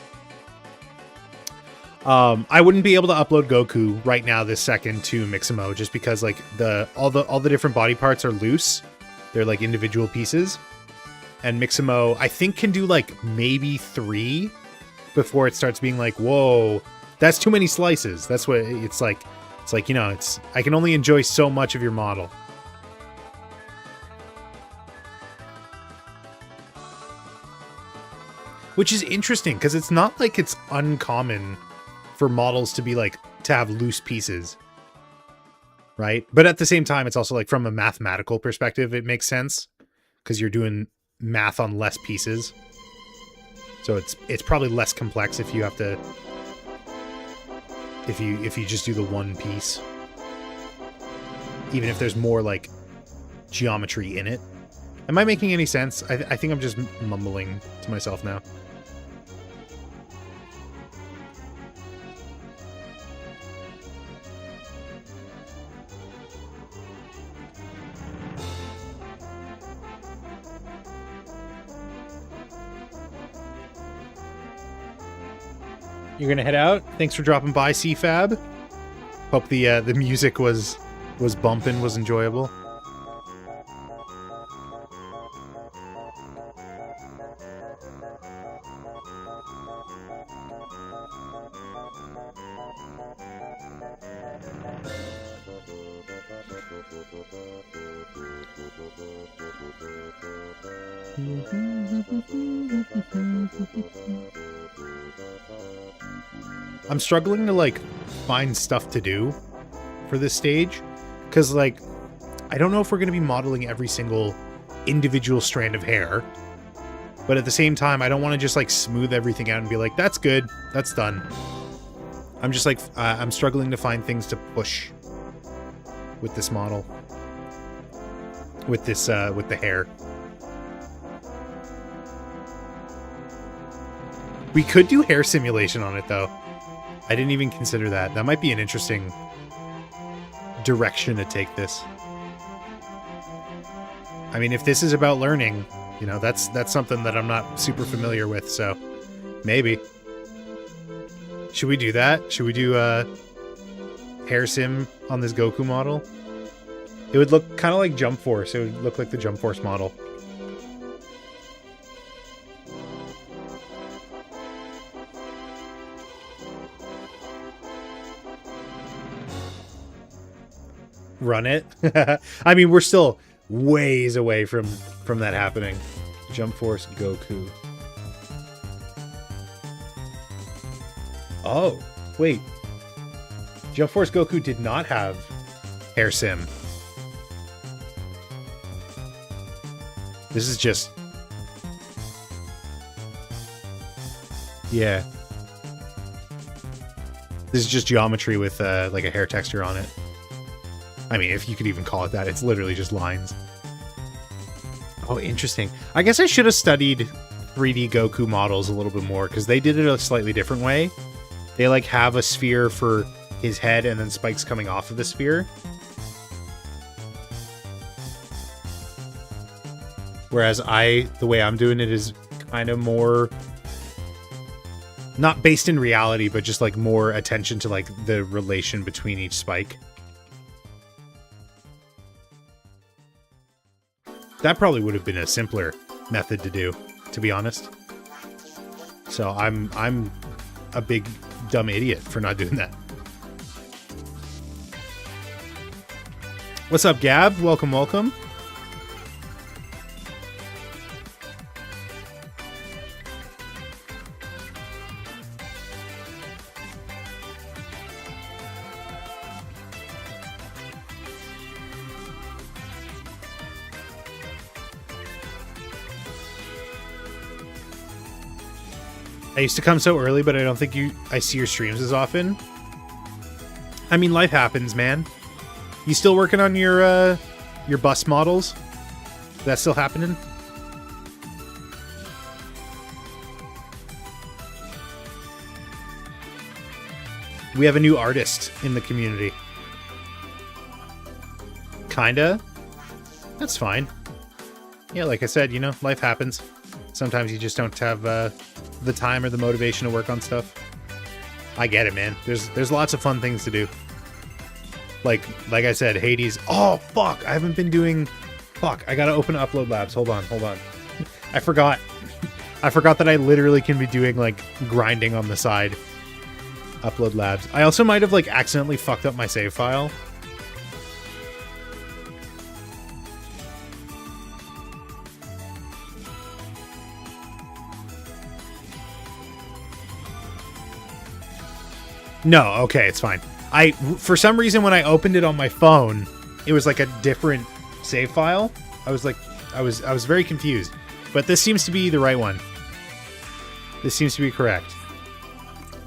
A: I wouldn't be able to upload Goku right now this second to Mixamo just because like all the different body parts are loose. They're like individual pieces. And Mixamo, I think, can do like maybe 3 before it starts being like, whoa, that's too many slices. That's what it's like. It's like, you know, I can only enjoy so much of your model. Which is interesting because it's not like it's uncommon for models to be like to have loose pieces, right? But at the same time, it's also like from a mathematical perspective, it makes sense because you're doing math on less pieces. So it's probably less complex if you have to if you just do the one piece. Even if there's more like geometry in it. Am I making any sense? I think I'm just mumbling to myself now. You're gonna head out. Thanks for dropping by, CFab. Hope the music was bumping, was enjoyable. I'm struggling to like find stuff to do for this stage because like I don't know if we're going to be modeling every single individual strand of hair, but at the same time I don't want to just like smooth everything out and be like, that's good, that's done. I'm just like I'm struggling to find things to push with this model, with this with the hair. We could do hair simulation on it though. I didn't even consider that. That might be an interesting direction to take this. I mean, if this is about learning, you know, that's something that I'm not super familiar with, so maybe. Should we do that? Should we do hair sim on this Goku model? It would look kind of like Jump Force. It would look like the Jump Force model. Run it. I mean, we're still ways away from that happening. Jump Force Goku. Oh, wait. Jump Force Goku did not have hair sim. This is just... yeah. This is just geometry with like a hair texture on it. I mean, if you could even call it that, it's literally just lines. Oh, interesting. I guess I should have studied 3D Goku models a little bit more, because they did it a slightly different way. They, like, have a sphere for his head and then spikes coming off of the sphere. Whereas the way I'm doing it is kind of more... not based in reality, but just, like, more attention to, like, the relation between each spike. That probably would have been a simpler method to do, to be honest. So I'm a big dumb idiot for not doing that. What's up, Gab? Welcome, welcome. I used to come so early, but I don't think I see your streams as often. I mean, life happens, man. You still working on your bus models? Is that still happening? We have a new artist in the community. Kinda. That's fine. Yeah, like I said, you know, life happens. Sometimes you just don't have the time or the motivation to work on stuff. I get it, man. There's lots of fun things to do. Like I said, Hades. Oh, fuck. I haven't been doing... Fuck, I gotta open Upload Labs. Hold on. I forgot. I forgot that I literally can be doing, like, grinding on the side. Upload Labs. I also might have, like, accidentally fucked up my save file. No, okay, it's fine. For some reason, when I opened it on my phone, it was like a different save file. I was very confused. But this seems to be the right one. This seems to be correct.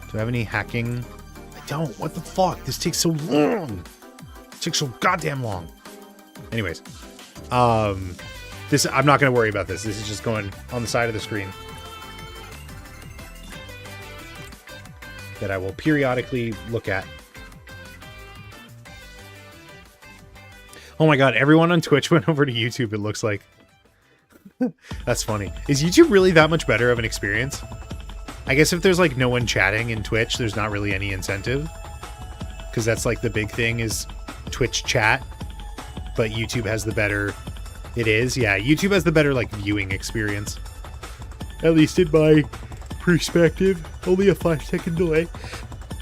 A: Do I have any hacking? I don't. What the fuck? This takes so long. It takes so goddamn long. Anyways. I'm not going to worry about this. This is just going on the side of the screen. That I will periodically look at. Oh my god, everyone on Twitch went over to YouTube, it looks like. That's funny. Is YouTube really that much better of an experience? I guess if there's like no one chatting in Twitch, there's not really any incentive. Because that's like the big thing is Twitch chat. But YouTube has the better... It is, yeah. YouTube has the better like viewing experience. At least in my perspective. Only a 5-second delay.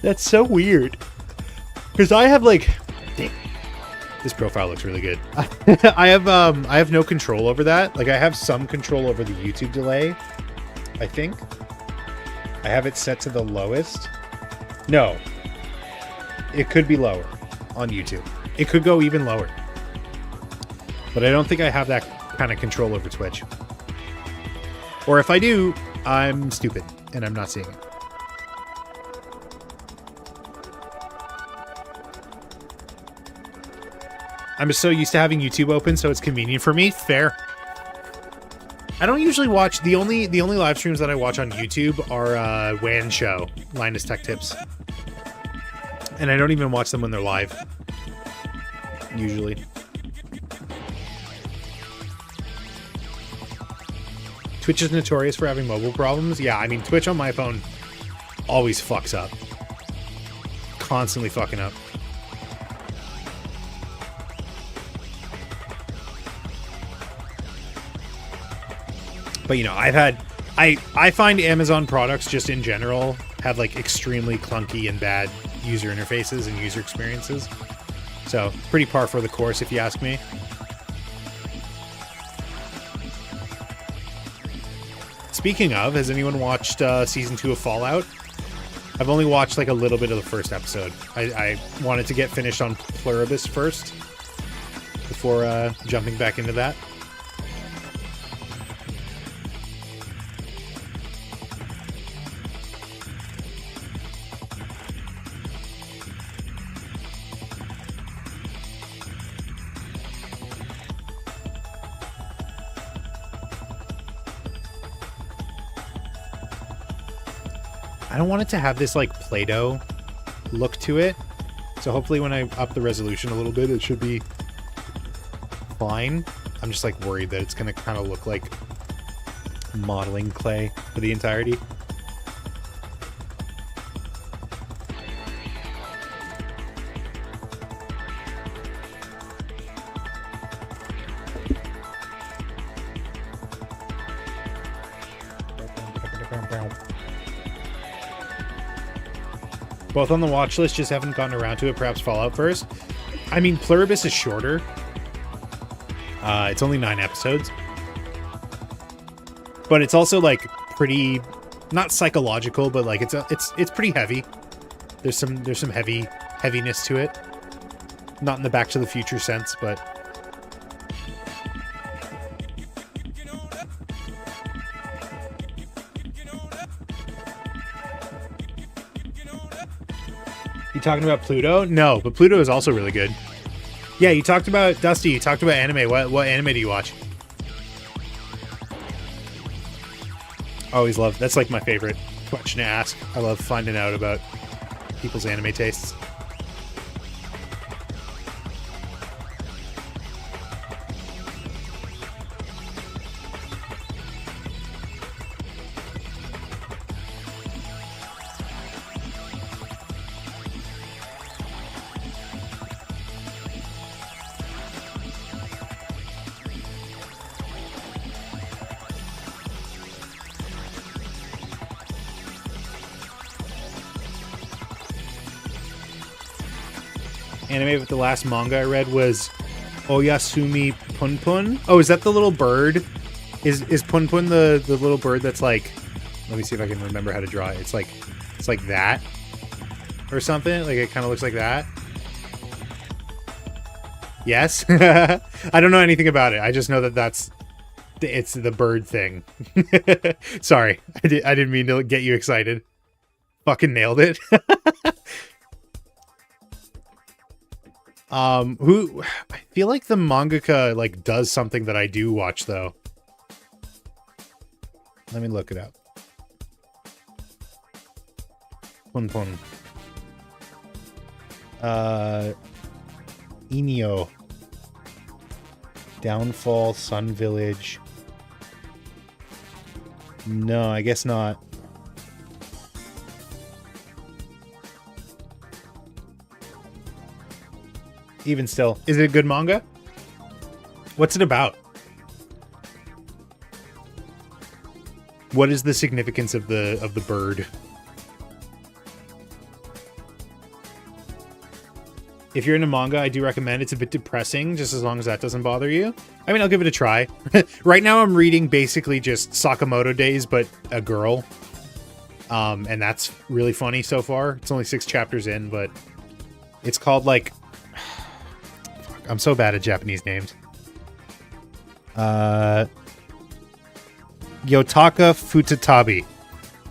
A: That's so weird. Because I have like... Dang. This profile looks really good. I have no control over that. Like I have some control over the YouTube delay. I think. I have it set to the lowest. No. It could be lower on YouTube. It could go even lower. But I don't think I have that kind of control over Twitch. Or if I do, I'm stupid and I'm not seeing it. I'm just so used to having YouTube open, so it's convenient for me. Fair. I don't usually watch... The only live streams that I watch on YouTube are WAN Show, Linus Tech Tips. And I don't even watch them when they're live. Usually. Twitch is notorious for having mobile problems. Yeah, I mean, Twitch on my phone always fucks up. Constantly fucking up. But, you know, I find Amazon products just in general have, like, extremely clunky and bad user interfaces and user experiences. So, pretty par for the course, if you ask me. Speaking of, has anyone watched Season 2 of Fallout? I've only watched, like, a little bit of the first episode. I wanted to get finished on Pluribus first before jumping back into that. I don't want it to have this, like, Play-Doh look to it. So hopefully when I up the resolution a little bit, it should be fine. I'm just, like, worried that it's going to kind of look like modeling clay for the entirety. Both on the watch list, just haven't gotten around to it. Perhaps Fallout first. I mean, Pluribus is shorter. It's only 9 episodes. But it's also, like, pretty... Not psychological, but, like, it's pretty heavy. There's some heaviness to it. Not in the Back to the Future sense, but... talking about Pluto? No, but Pluto is also really good. Yeah, you talked about Dusty. You talked about anime. What anime do you watch? Always love. That's like my favorite question to ask. I love finding out about people's anime tastes. Anime, but the last manga I read was Oyasumi Punpun. Oh, is that the little bird? Is Punpun the little bird that's like? Let me see if I can remember how to draw it. It's like that or something. Like it kind of looks like that. Yes. I don't know anything about it. I just know that it's the bird thing. Sorry, I didn't mean to get you excited. Fucking nailed it. Who I feel like the mangaka like does something that I do watch though. Let me look it up. Punpun. Inyo. Downfall, Sun Village. No, I guess not. Even still, is it a good manga? What's it about? What is the significance of the bird? If you're into manga, I do recommend. It's a bit depressing, just as long as that doesn't bother you. I mean, I'll give it a try. Right now, I'm reading basically just Sakamoto Days, but a girl. And that's really funny so far. It's only 6 chapters in, but it's called like... I'm so bad at Japanese names. Yotaka Futatabi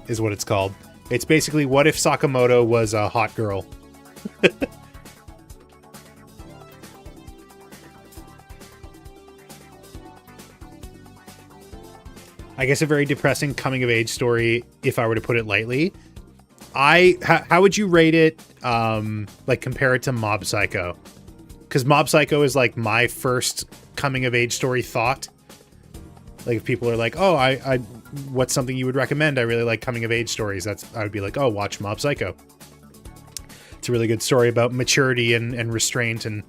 A: is what it's called. It's basically what if Sakamoto was a hot girl. I guess a very depressing coming-of-age story, if I were to put it lightly. How would you rate it, like, compare it to Mob Psycho? Because Mob Psycho is, like, my first coming-of-age story thought. Like, if people are like, oh, what's something you would recommend? I really like coming-of-age stories. I would be like, oh, watch Mob Psycho. It's a really good story about maturity and restraint and,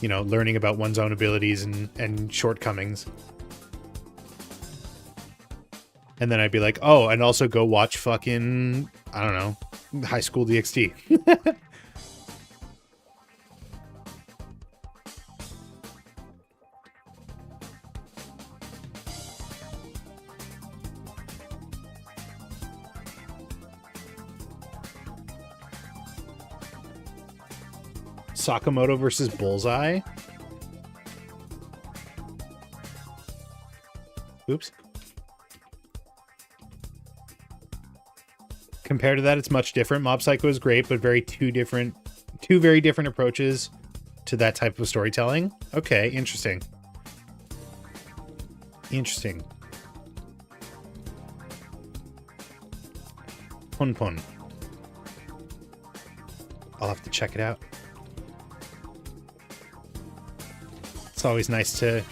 A: you know, learning about one's own abilities and shortcomings. And then I'd be like, oh, and also go watch fucking, I don't know, High School DxD. Sakamoto versus Bullseye. Oops. Compared to that, it's much different. Mob Psycho is great, but two very different approaches to that type of storytelling. Okay, interesting. Interesting. Punpun. I'll have to check it out. It's always nice to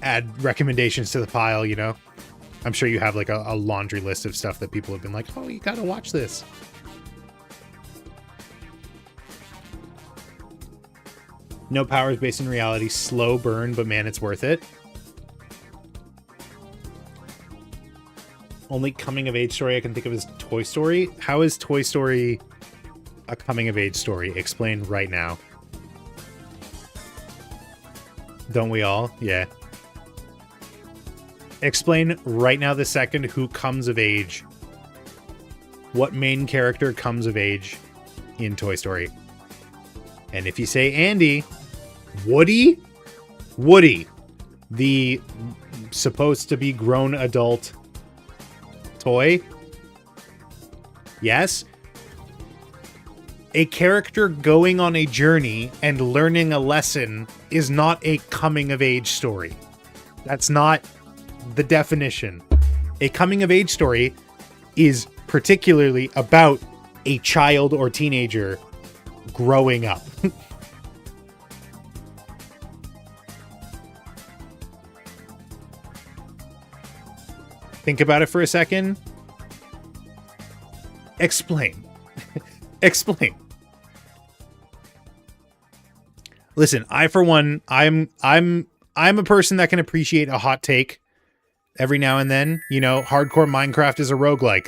A: add recommendations to the pile, you know? I'm sure you have like a laundry list of stuff that people have been like, oh, you gotta watch this. No powers based in reality. Slow burn, but man, it's worth it. Only coming-of-age story I can think of is Toy Story. How is Toy Story a coming-of-age story? Explain right now. Don't we all? Yeah. Explain right now the second who comes of age. What main character comes of age in Toy Story? And if you say Andy, Woody? Woody. The supposed to be grown adult toy? Yes? A character going on a journey and learning a lesson is not a coming-of-age story. That's not the definition. A coming-of-age story is particularly about a child or teenager growing up. Think about it for a second. Explain. Explain. Listen, I for one, I'm a person that can appreciate a hot take every now and then. You know, hardcore Minecraft is a roguelike.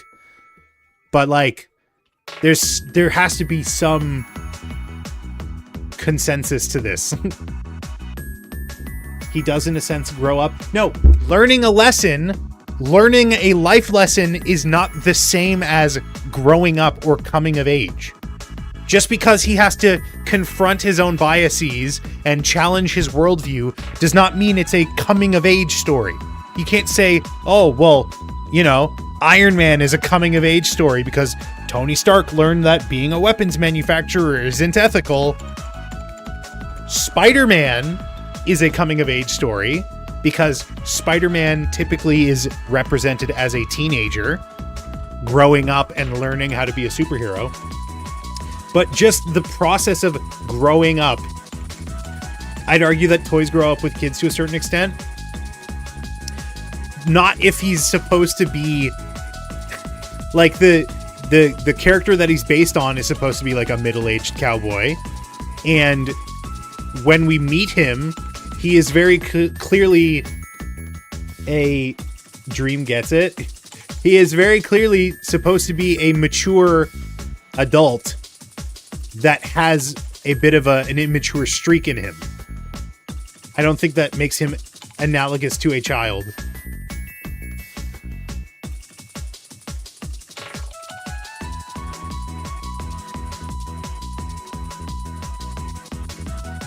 A: But like there has to be some consensus to this. He does in a sense grow up. No, learning a lesson, learning a life lesson is not the same as growing up or coming of age. Just because he has to confront his own biases and challenge his worldview does not mean it's a coming of age story. You can't say, oh, well, you know, Iron Man is a coming of age story because Tony Stark learned that being a weapons manufacturer isn't ethical. Spider-Man is a coming of age story because Spider-Man typically is represented as a teenager growing up and learning how to be a superhero. But just the process of growing up, I'd argue that toys grow up with kids to a certain extent. Not if he's supposed to be like the character that he's based on is supposed to be like a middle-aged cowboy. And when we meet him, he is very clearly a Dream gets it. He is very clearly supposed to be a mature adult that has a bit of an immature streak in him. I don't think that makes him analogous to a child.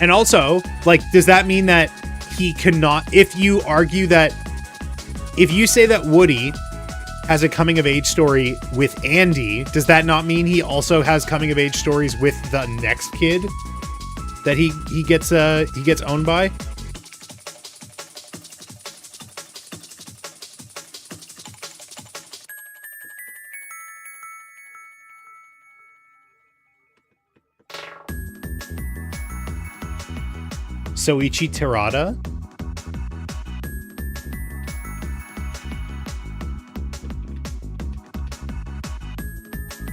A: And also, like, does that mean that he cannot, if you say that Woody has a coming of age story with Andy, does that not mean he also has coming of age stories with the next kid that he gets owned by? Soichi Terada?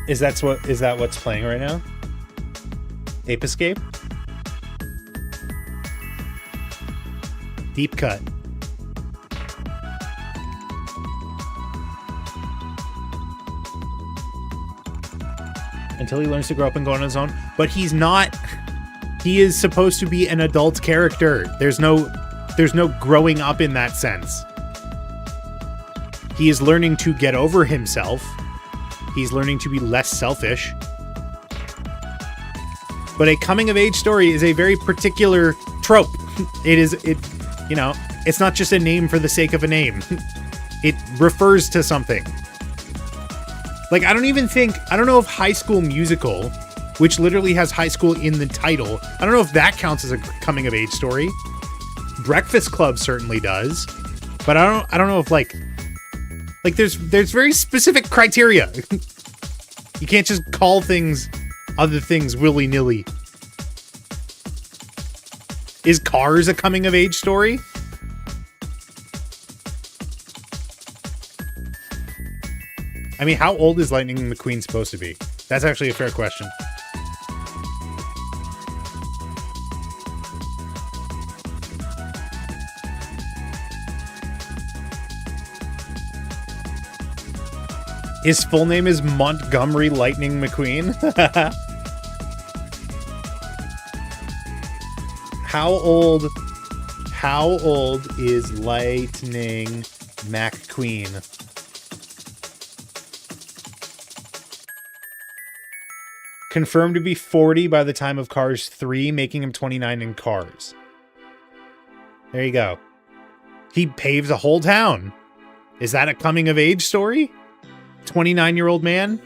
A: Is that what's playing right now? Ape Escape? Deep Cut. Until he learns to grow up and go on his own. But he's not. He is supposed to be an adult character. There's no growing up in that sense. He is learning to get over himself. He's learning to be less selfish. But a coming of age story is a very particular trope. It's not just a name for the sake of a name. It refers to something. Like, I don't know if High School Musical, which literally has high school in the title, I don't know if that counts as a coming of age story. Breakfast Club certainly does. But I don't know if like there's very specific criteria. You can't just call things other things willy-nilly. Is Cars a coming of age story? I mean, how old is Lightning McQueen supposed to be? That's actually a fair question. His full name is Montgomery Lightning McQueen. How old is Lightning McQueen? Confirmed to be 40 by the time of Cars 3, making him 29 in Cars. There you go. He paves a whole town. Is that a coming of age story? 29-year-old man?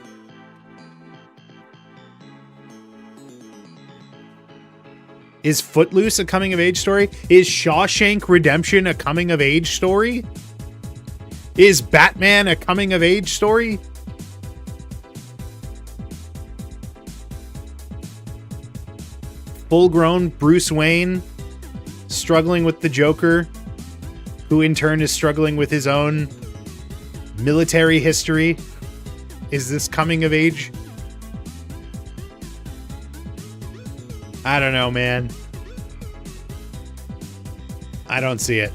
A: Is Footloose a coming-of-age story? Is Shawshank Redemption a coming-of-age story? Is Batman a coming-of-age story? Full-grown Bruce Wayne struggling with the Joker, who in turn is struggling with his own military history. Is this coming-of-age? I don't know, man. I don't see it.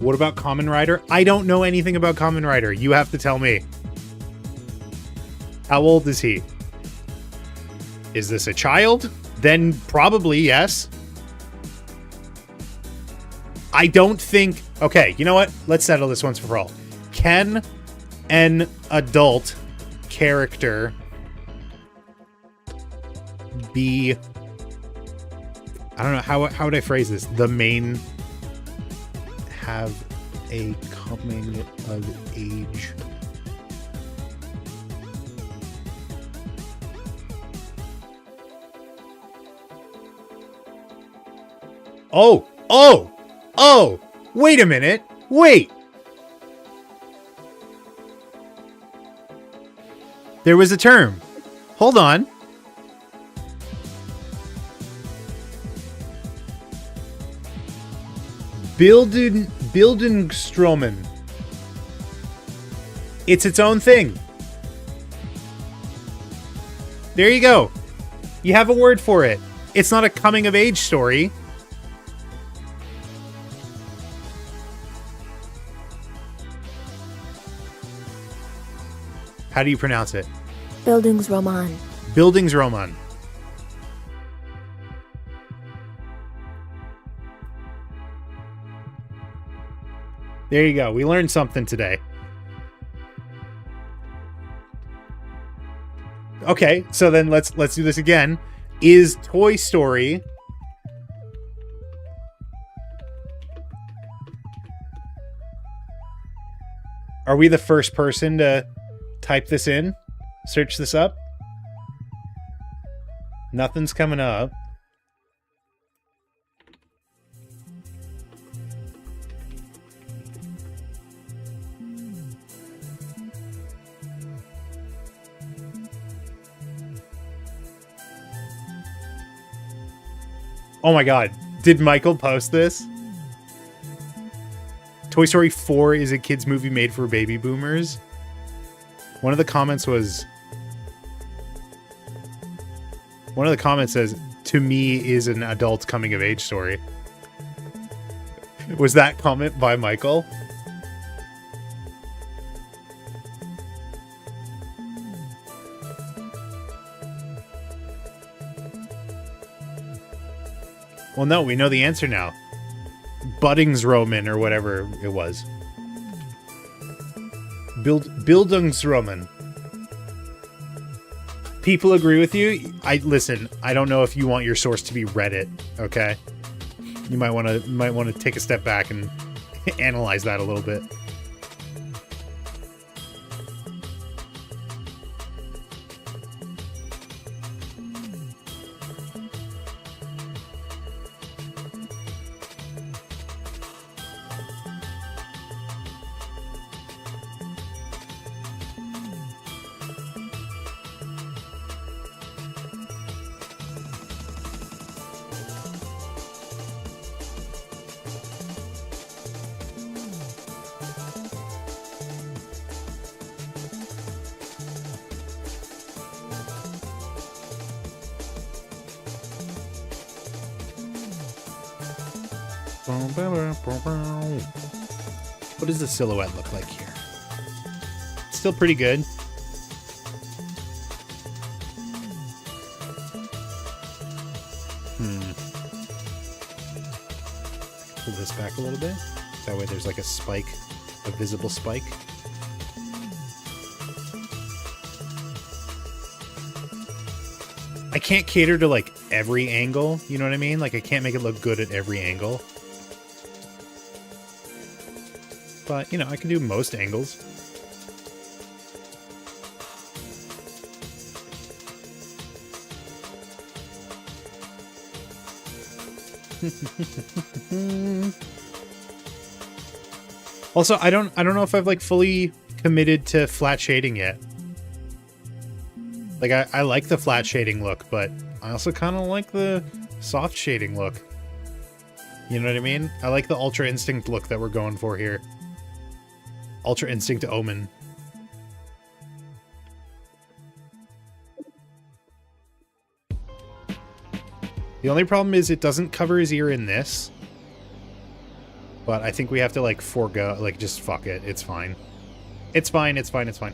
A: What about Kamen Rider? I don't know anything about Kamen Rider. You have to tell me. How old is he? Is this a child? Then probably yes. I don't think... Okay, you know what? Let's settle this once for all. Can an adult character be... I don't know, how would I phrase this? The main... have a coming of age... Oh, wait a minute. Wait. There was a term. Hold on. Bildungsströmen. It's its own thing. There you go. You have a word for it. It's not a coming of age story. How do you pronounce it?
C: Bildungsroman.
A: Bildungsroman. There you go. We learned something today. Okay, so then let's do this again. Is Toy Story Are we the first person to type this in? Search this up? Nothing's coming up. Oh my god. Did Michael post this? Toy Story 4 is a kid's movie made for baby boomers. One of the comments says, to me is an adult coming of age story. Was that comment by Michael? Well, no, we know the answer now. Bildungsroman or whatever it was. Bildungsroman. People agree with you. Listen. I don't know if you want your source to be Reddit. Okay, you might want to take a step back and analyze that a little bit. What does the silhouette look like here? Still pretty good. Pull this back a little bit. That way there's like a spike, a visible spike. I can't cater to like every angle, you know what I mean? Like I can't make it look good at every angle. But, you know, I can do most angles. Also, I don't know if I've like fully committed to flat shading yet. Like I like the flat shading look, but I also kind of like the soft shading look. You know what I mean? I like the Ultra Instinct look that we're going for here. Ultra Instinct Omen. The only problem is it doesn't cover his ear in this. But I think we have to, like, forego, like, just fuck it. It's fine. It's fine, it's fine, it's fine.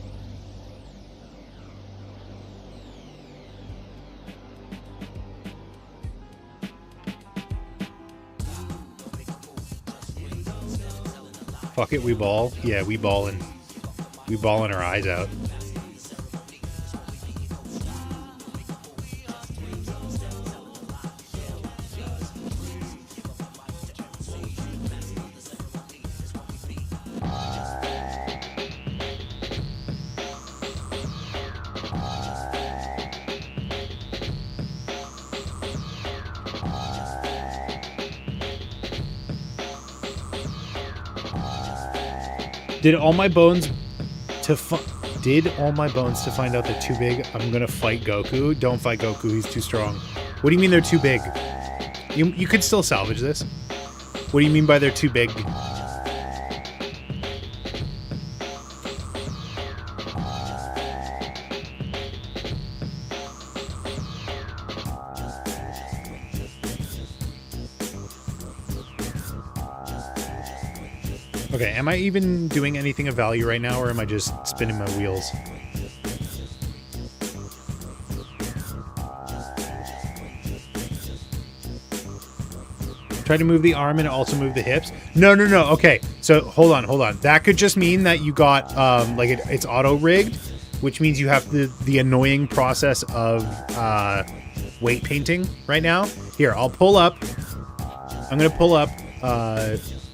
A: Fuck it, we ball. Yeah, we ballin' our eyes out. Did all my bones to find out they're too big? I'm gonna fight Goku. Don't fight Goku. He's too strong. What do you mean they're too big? You could still salvage this. What do you mean by they're too big? Okay, am I even doing anything of value right now, or am I just spinning my wheels? Try to move the arm and also move the hips. No. Okay, so hold on. That could just mean that you got like it's auto rigged, which means you have the annoying process of weight painting right now. Here, I'll pull up. I'm gonna pull up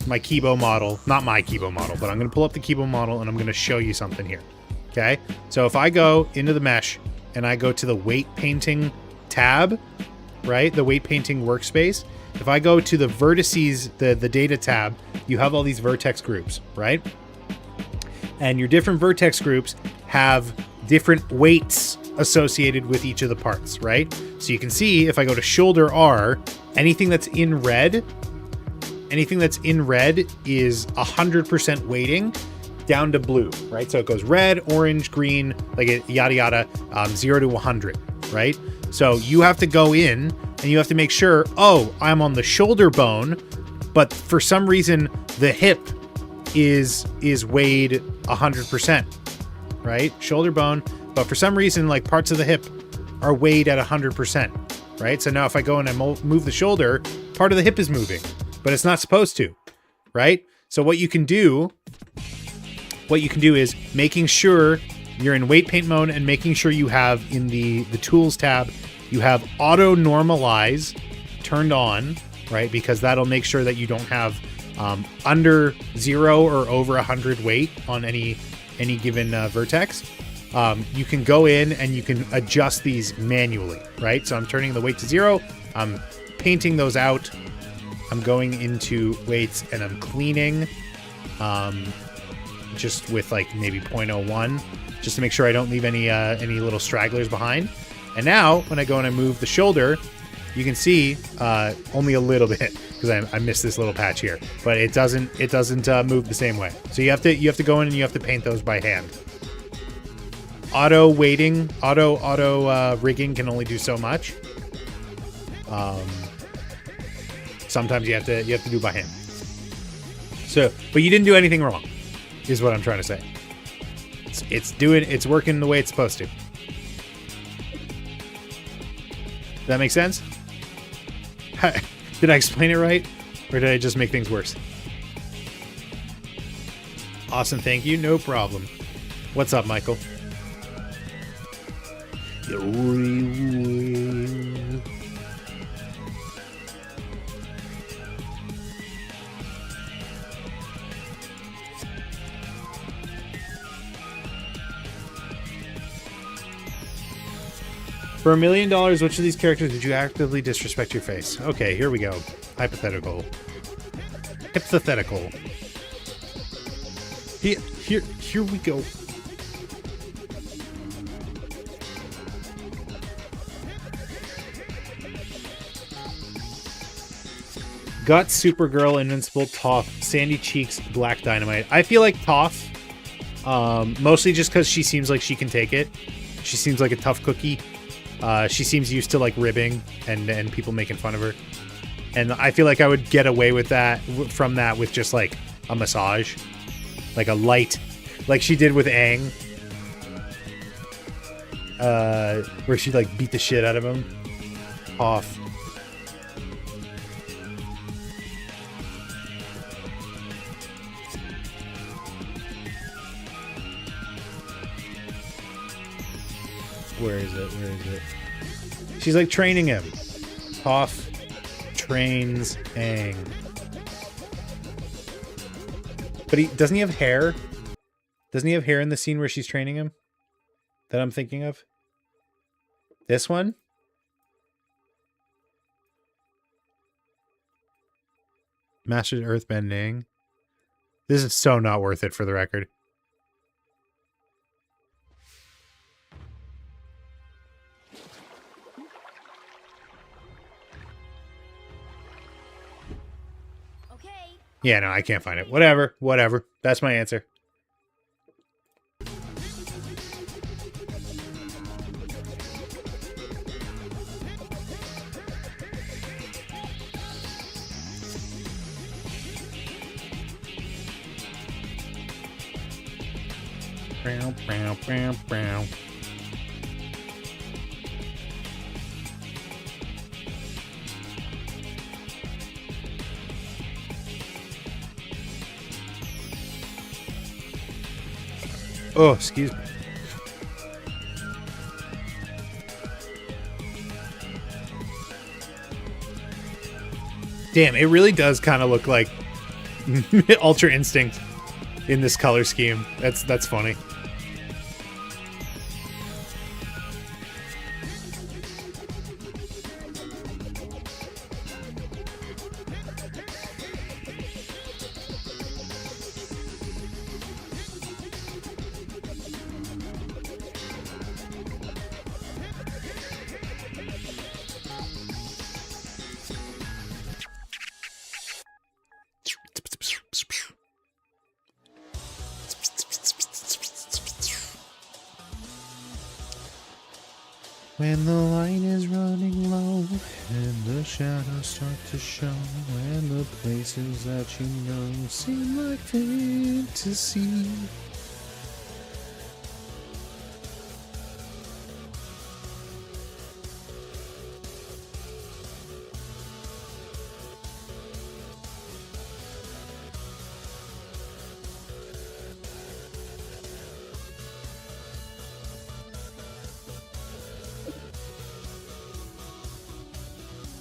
A: my Kibo model, not my Kibo model, but I'm gonna pull up the Kibo model and I'm gonna show you something here. Okay, so if I go into the mesh and I go to the weight painting tab, right, the weight painting workspace. If I go to the vertices, the data tab, you have all these vertex groups, right? And your different vertex groups have different weights associated with each of the parts, right? So you can see if I go to shoulder R, anything that's in red is 100% weighting down to blue, right? So it goes red, orange, green, like yada yada, 0 to 100, right? So you have to go in and you have to make sure, oh, I'm on the shoulder bone, but for some reason the hip is weighed 100%, right? Shoulder bone, but for some reason like parts of the hip are weighed at 100%, right? So now if I go and I move the shoulder, part of the hip is moving, but it's not supposed to, right? So what you can do is making sure you're in weight paint mode and making sure you have in the tools tab, you have auto normalize turned on, right? Because that'll make sure that you don't have under 0 or over 100 weight on any given vertex. You can go in and you can adjust these manually, right? So I'm turning the weight to 0. I'm painting those out. I'm going into weights and I'm cleaning just with like maybe 0.01 just to make sure I don't leave any little stragglers behind. And now when I go and I move the shoulder, you can see only a little bit because I missed this little patch here, but it doesn't move the same way. So you have to go in and you have to paint those by hand. Auto weighting, auto rigging can only do so much. Sometimes you have to do by hand. So, but you didn't do anything wrong, is what I'm trying to say. It's working the way it's supposed to. Does that make sense? Did I explain it right? Or did I just make things worse? Awesome, thank you. No problem. What's up, Michael? For $1 million, which of these characters would you actively disrespect your face? Okay, here we go. Hypothetical. Hypothetical. Here we go. Guts, Supergirl, Invincible, Toph, Sandy Cheeks, Black Dynamite. I feel like Toph, mostly just because she seems like she can take it. She seems like a tough cookie. She seems used to like ribbing and people making fun of her. And I feel like I would get away with that from that with just like a massage, like a light, like she did with Aang, where she like beat the shit out of him. Off. Where is it? Where is it? She's like training him. Toph trains Aang. But doesn't he have hair? Doesn't he have hair in the scene where she's training him? That I'm thinking of? This one? Masters Earthbending. This is so not worth it for the record. Yeah, no, I can't find it. Whatever, whatever. That's my answer. Bow, bow, bow, bow. Oh, excuse me. Damn, it really does kind of look like Ultra Instinct in this color scheme. That's funny. When the light is running low and the shadows start to show and the places that you know seem like fantasy.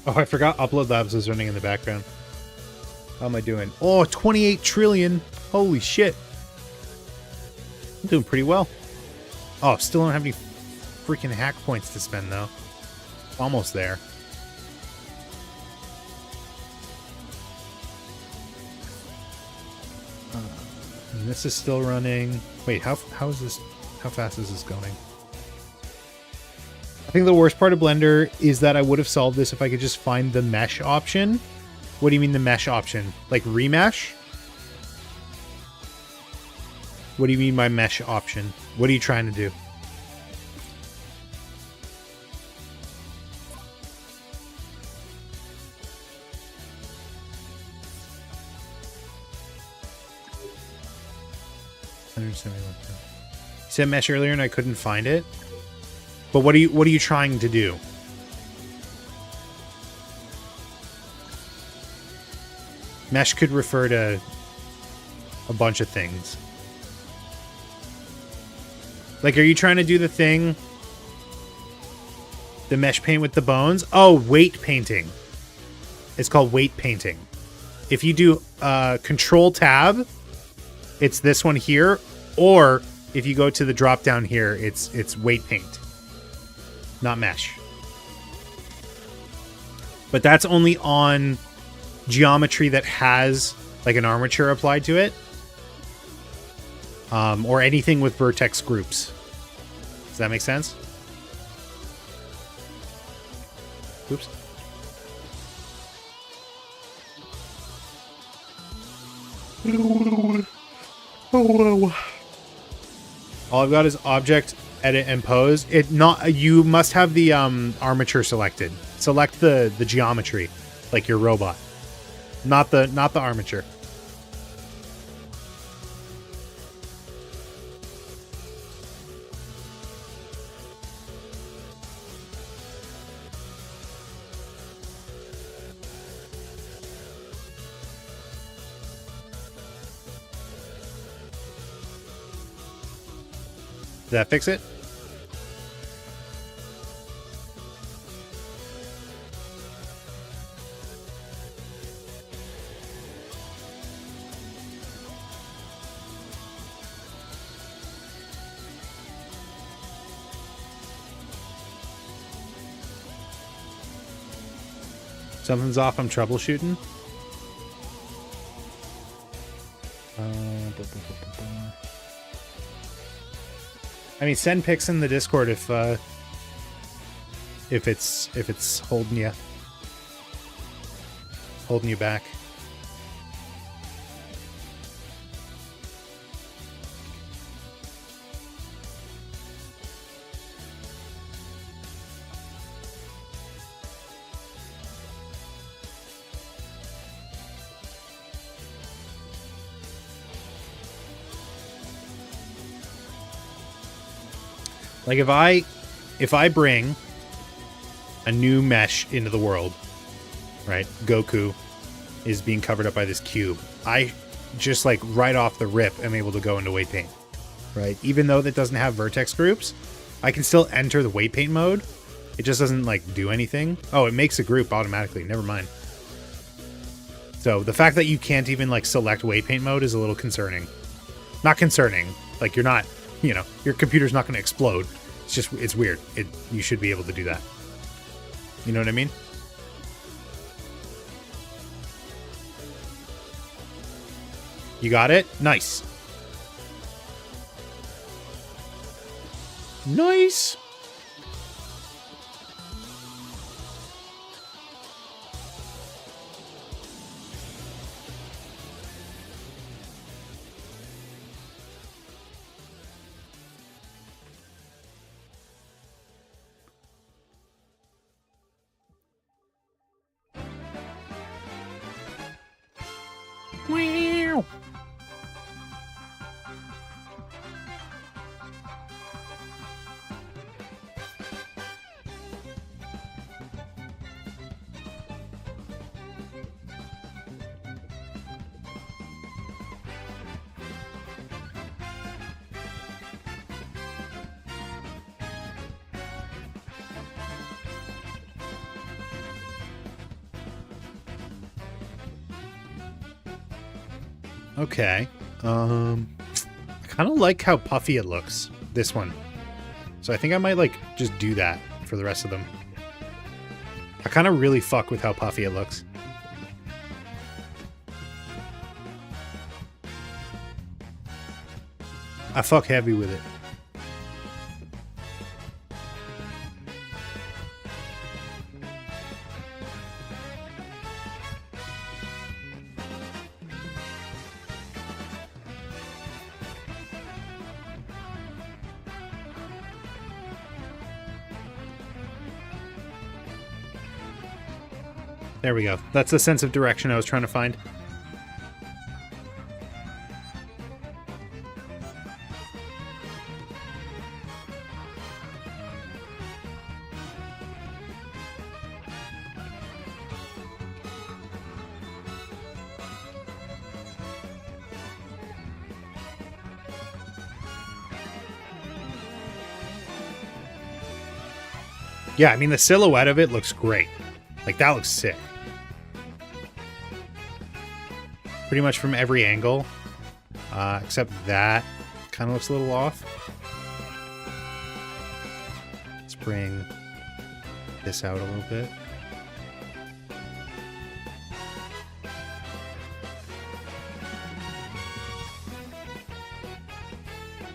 A: Oh, I forgot Upload Labs is running in the background. How am I doing? Oh, 28 trillion. Holy shit. I'm doing pretty well. Oh, still don't have any freaking hack points to spend, though. Almost there. And this is still running. Wait, how is this? How fast is this going? I think the worst part of Blender is that I would have solved this if I could just find the mesh option. What do you mean the mesh option? Like remesh? What do you mean by mesh option? What are you trying to do? You said mesh earlier and I couldn't find it. But what are you trying to do? Mesh could refer to a bunch of things. Like, are you trying to do the thing? The mesh paint with the bones? Oh, weight painting. It's called weight painting. If you do Control Tab, it's this one here. Or if you go to the drop down here, it's weight paint. not mesh. But that's only on geometry that has like an armature applied to it. Or anything with vertex groups. Does that make sense? Oops. All I've got is object, edit, and pose. You must have the armature selected. Select the geometry, like your robot, not the armature. Did that fix it? Something's off, I'm troubleshooting. I mean, send pics in the Discord if it's holding you back. Like if I bring a new mesh into the world, right? Goku is being covered up by this cube. I just like right off the rip am able to go into weight paint, right? Even though that doesn't have vertex groups, I can still enter the weight paint mode. It just doesn't like do anything. Oh, it makes a group automatically. Never mind. So the fact that you can't even like select weight paint mode is a little concerning. Not concerning. Like you're not, you know, your computer's not going to explode. It's just, it's weird. You should be able to do that. You know what I mean? You got it? Nice. Nice. Wow. Okay. I kind of like how puffy it looks, this one. So I think I might, like, just do that for the rest of them. I kind of really fuck with how puffy it looks. I fuck heavy with it. There we go. That's the sense of direction I was trying to find. Yeah, I mean, the silhouette of it looks great. Like, that looks sick. Pretty much from every angle, except that kind of looks a little off. Let's bring this out a little bit.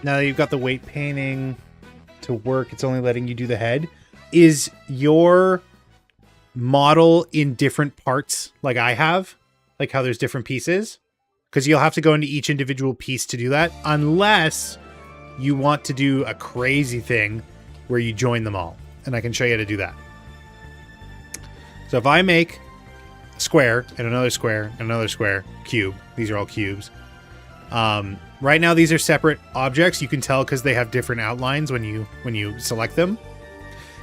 A: Now that you've got the weight painting to work, it's only letting you do the head. Is your model in different parts like I have? Like how there's different pieces? Because you'll have to go into each individual piece to do that, unless you want to do a crazy thing where you join them all. And I can show you how to do that. So if I make a square and another square and another square, cube, these are all cubes. Right now these are separate objects. You can tell because they have different outlines when you select them.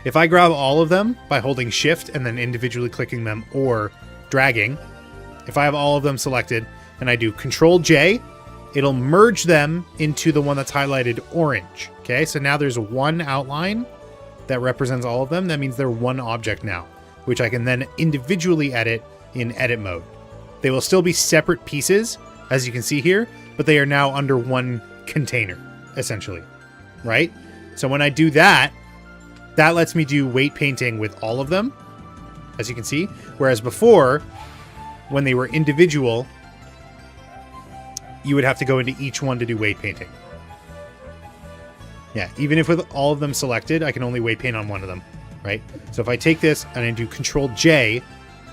A: If I grab all of them by holding shift and then individually clicking them or dragging, if I have all of them selected and I do Control J, it'll merge them into the one that's highlighted orange. Okay, so now there's one outline that represents all of them. That means they're one object now, which I can then individually edit in edit mode. They will still be separate pieces, as you can see here, but they are now under one container, essentially, right? So when I do that, that lets me do weight painting with all of them, as you can see. Whereas before, when they were individual, you would have to go into each one to do weight painting. Yeah, even if with all of them selected, I can only weight paint on one of them, right? So if I take this and I do Control J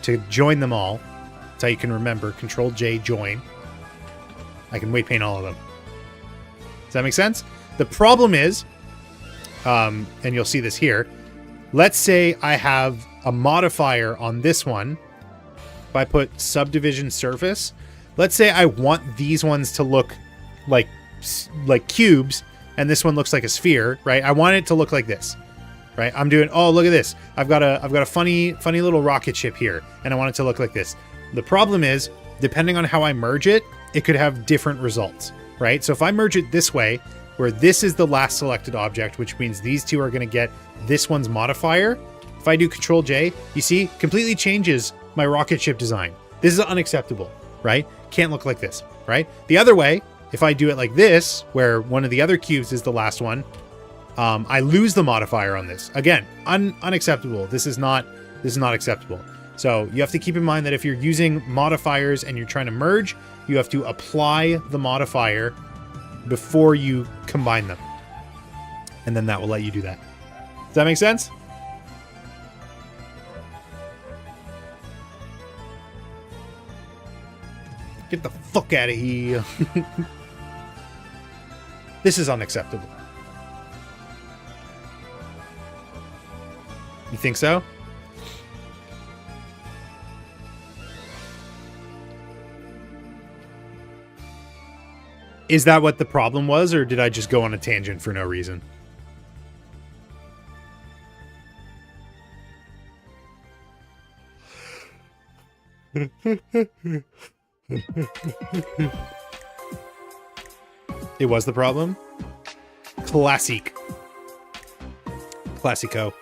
A: to join them all, that's how you can remember, Control J, join, I can weight paint all of them. Does that make sense? The problem is, and you'll see this here, let's say I have a modifier on this one. If I put subdivision surface, let's say I want these ones to look like cubes, and this one looks like a sphere, right? I want it to look like this, right? I'm doing, oh, look at this. I've got a funny little rocket ship here, and I want it to look like this. The problem is, depending on how I merge it, it could have different results, right? So if I merge it this way, where this is the last selected object, which means these two are going to get this one's modifier. If I do Control J, you see, completely changes my rocket ship design. This is unacceptable, right? Can't look like this, right? The other way, if I do it like this, where one of the other cubes is the last one, I lose the modifier on this. Again, unacceptable. This is not acceptable. So you have to keep in mind that if you're using modifiers and you're trying to merge, you have to apply the modifier before you combine them. And then that will let you do that. Does that make sense? Get the fuck out of here. This is unacceptable. You think so? Is that what the problem was, or did I just go on a tangent for no reason? It was the problem? Classic. Classico.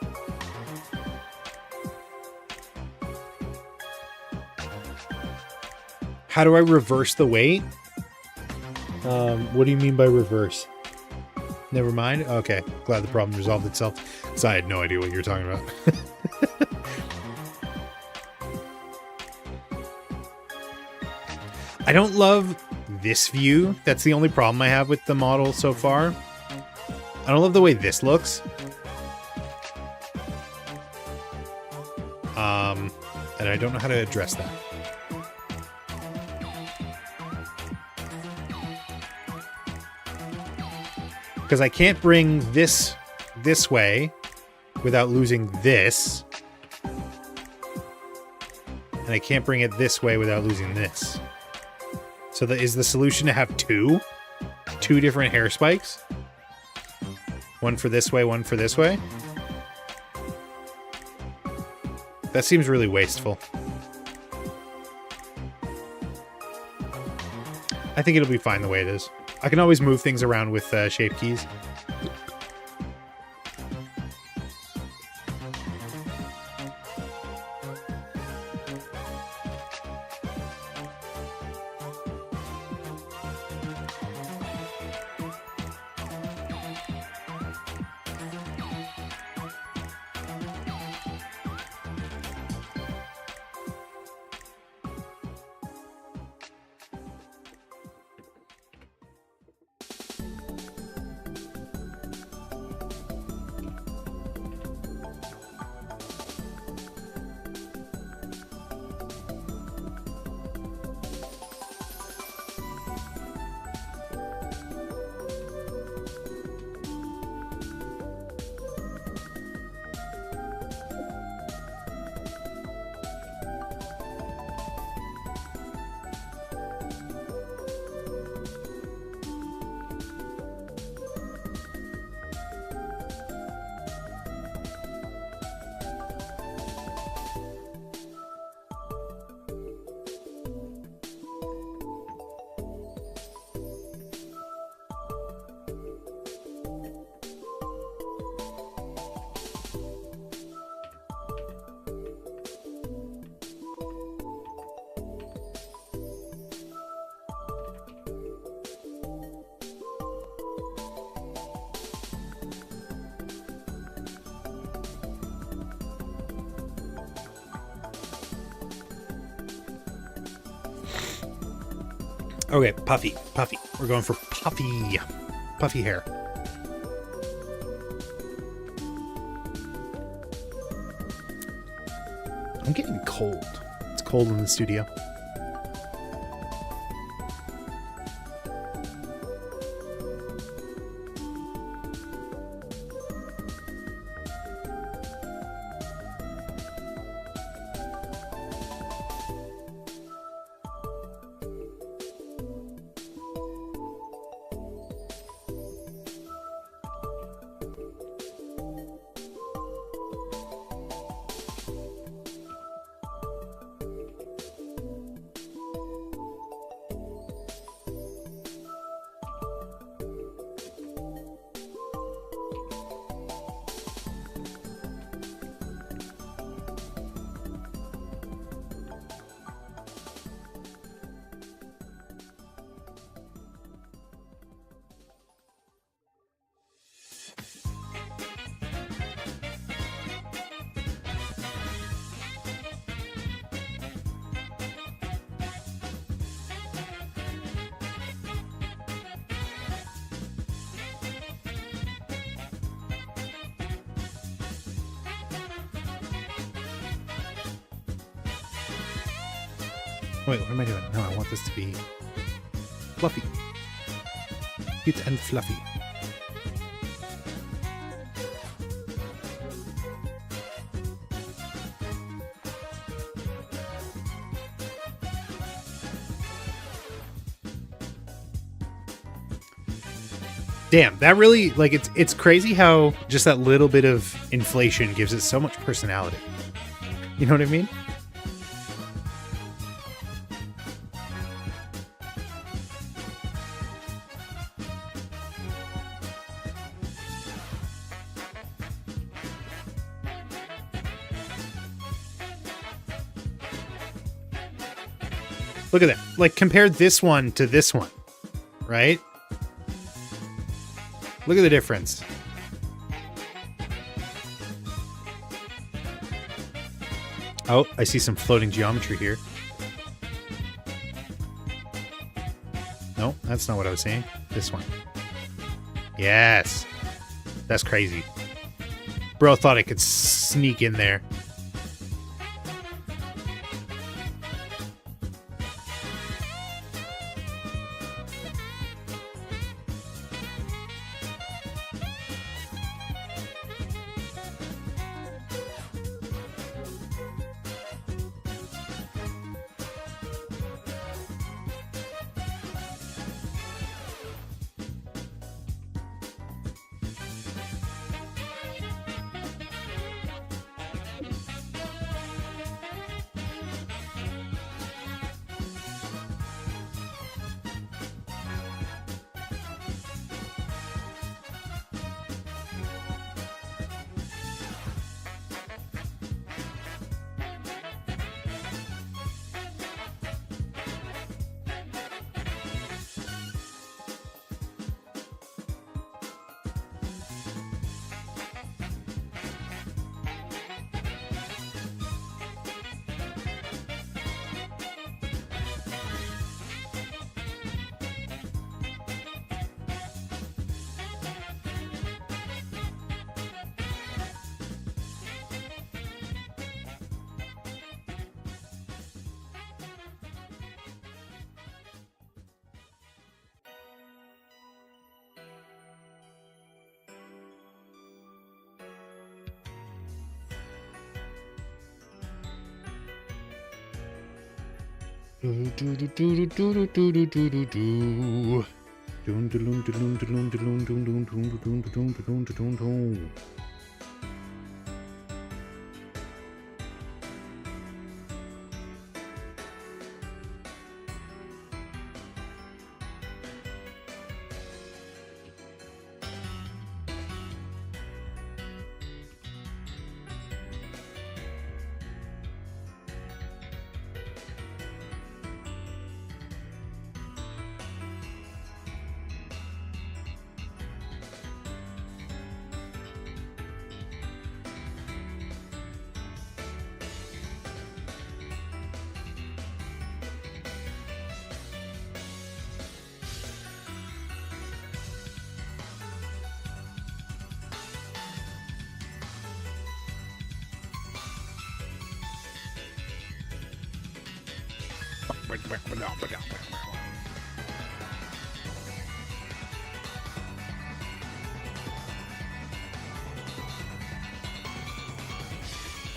A: How do I reverse the weight? What do you mean by reverse? Never mind? Okay. Glad the problem resolved itself. Because I had no idea what you were talking about. I don't love this view. That's the only problem I have with the model so far. I don't love the way this looks. And I don't know how to address that. Because I can't bring this way without losing this. And I can't bring it this way without losing this. So is the solution to have two different hair spikes? One for this way, one for this way? That seems really wasteful. I think it'll be fine the way it is. I can always move things around with shape keys. Okay, puffy. We're going for puffy hair. I'm getting cold. It's cold in the studio. Wait, what am I doing? No, I want this to be fluffy. Cute and fluffy. Damn, that really, like, it's crazy how just that little bit of inflation gives it so much personality. You know what I mean? Look at that. Like, compare this one to this one, right? Look at the difference. Oh, I see some floating geometry here. No, that's not what I was saying. This one. Yes. That's crazy. Bro thought I could sneak in there.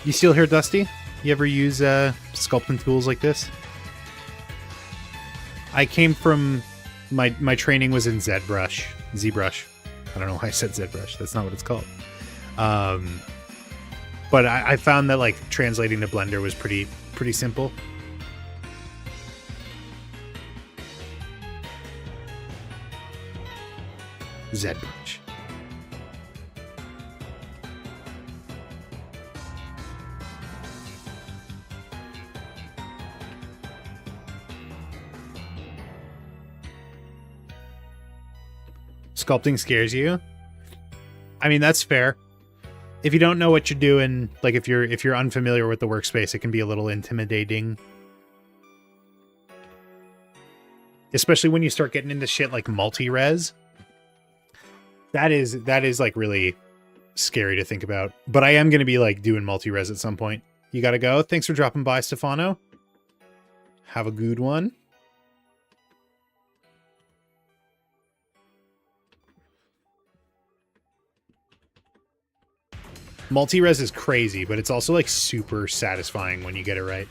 A: You still here, Dusty? You ever use sculpting tools like this? I came from my training was in ZBrush. I don't know why I said ZBrush. That's not what it's called. But I found that like translating to Blender was pretty simple. ZBrush. Sculpting scares you? I mean, that's fair. If you don't know what you're doing, like if you're unfamiliar with the workspace, it can be a little intimidating. Especially when you start getting into shit like multi-res. That is like really scary to think about. But I am going to be like doing multi-res at some point. You got to go. Thanks for dropping by, Stefano. Have a good one. Multi-res is crazy, but it's also like super satisfying when you get it right.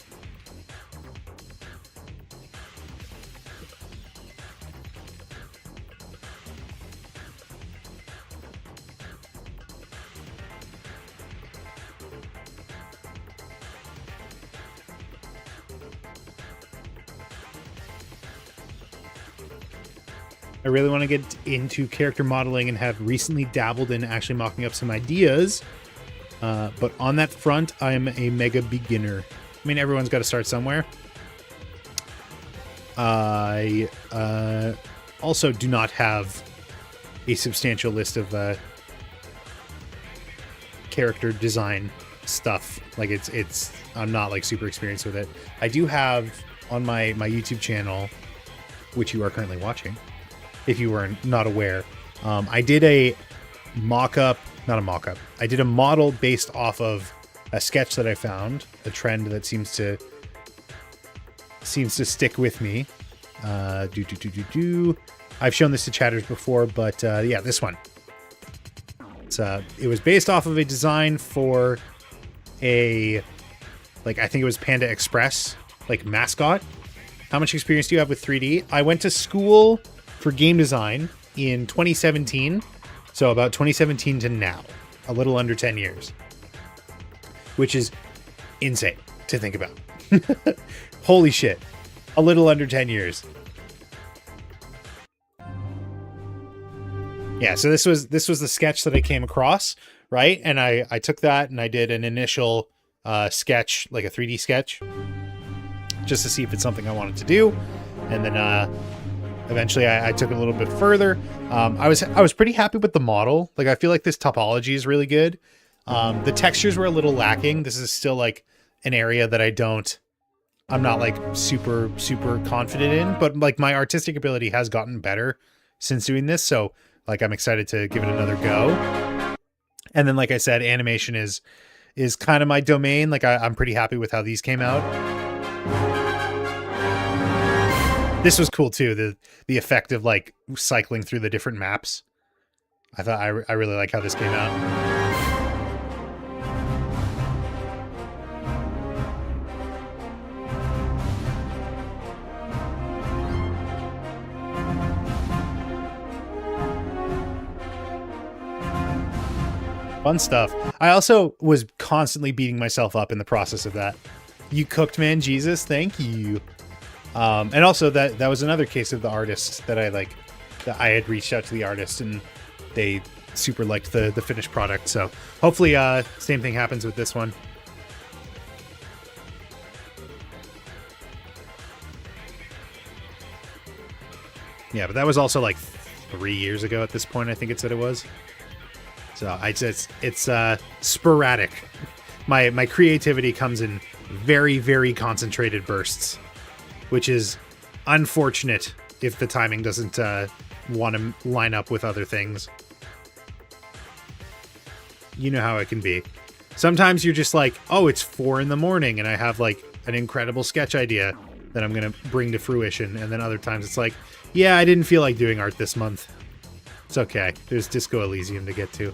A: I really want to get into character modeling and have recently dabbled in actually mocking up some ideas. But on that front, I'm a mega beginner. I mean, everyone's got to start somewhere. I also do not have a substantial list of character design stuff. Like I'm not like super experienced with it. I do have on my YouTube channel, which you are currently watching, if you were not aware, I did a mock-up. Not a mock-up. I did a model based off of a sketch that I found, a trend that seems to stick with me. I've shown this to chatters before, but yeah, this one. It was based off of a design for a, like, I think it was Panda Express, like, mascot. How much experience do you have with 3D? I went to school for game design in 2017. So about 2017 to now, a little under 10 years, which is insane to think about. Holy shit. A little under 10 years. Yeah, so this was the sketch that I came across, right? And I took that and I did an initial sketch, like a 3D sketch, just to see if it's something I wanted to do. And then eventually I took it a little bit further. I was pretty happy with the model. Like, I feel like this topology is really good. The textures were a little lacking. This is still like an area that I'm not like super confident in, but like my artistic ability has gotten better since doing this. So like, I'm excited to give it another go. And then, like I said, animation is kind of my domain. Like I'm pretty happy with how these came out. This was cool too, the effect of like cycling through the different maps. I really like how this came out. Fun stuff. I also was constantly beating myself up in the process of that. You cooked, man, Jesus, thank you. And also that was another case of the artist that I had reached out to the artist and they super liked the finished product. So hopefully same thing happens with this one. Yeah, but that was also like 3 years ago at this point, I think it said it was. So it's sporadic. My creativity comes in very, very concentrated bursts, which is unfortunate if the timing doesn't want to line up with other things. You know how it can be. Sometimes you're just like, oh, it's 4 a.m. and I have like an incredible sketch idea. that I'm going to bring to fruition. And then other times it's like, yeah, I didn't feel like doing art this month. It's okay. There's Disco Elysium to get to.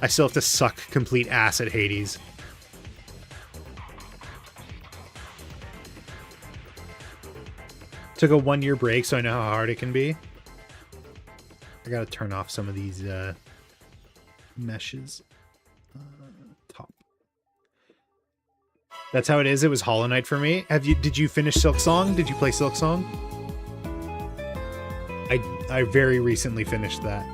A: I still have to suck complete ass at Hades. Took a 1-year break, so I know how hard it can be. I gotta turn off some of these meshes. Top. That's how it is. It was Hollow Knight for me. Did you finish Silk Song? Did you play Silk Song? I very recently finished that.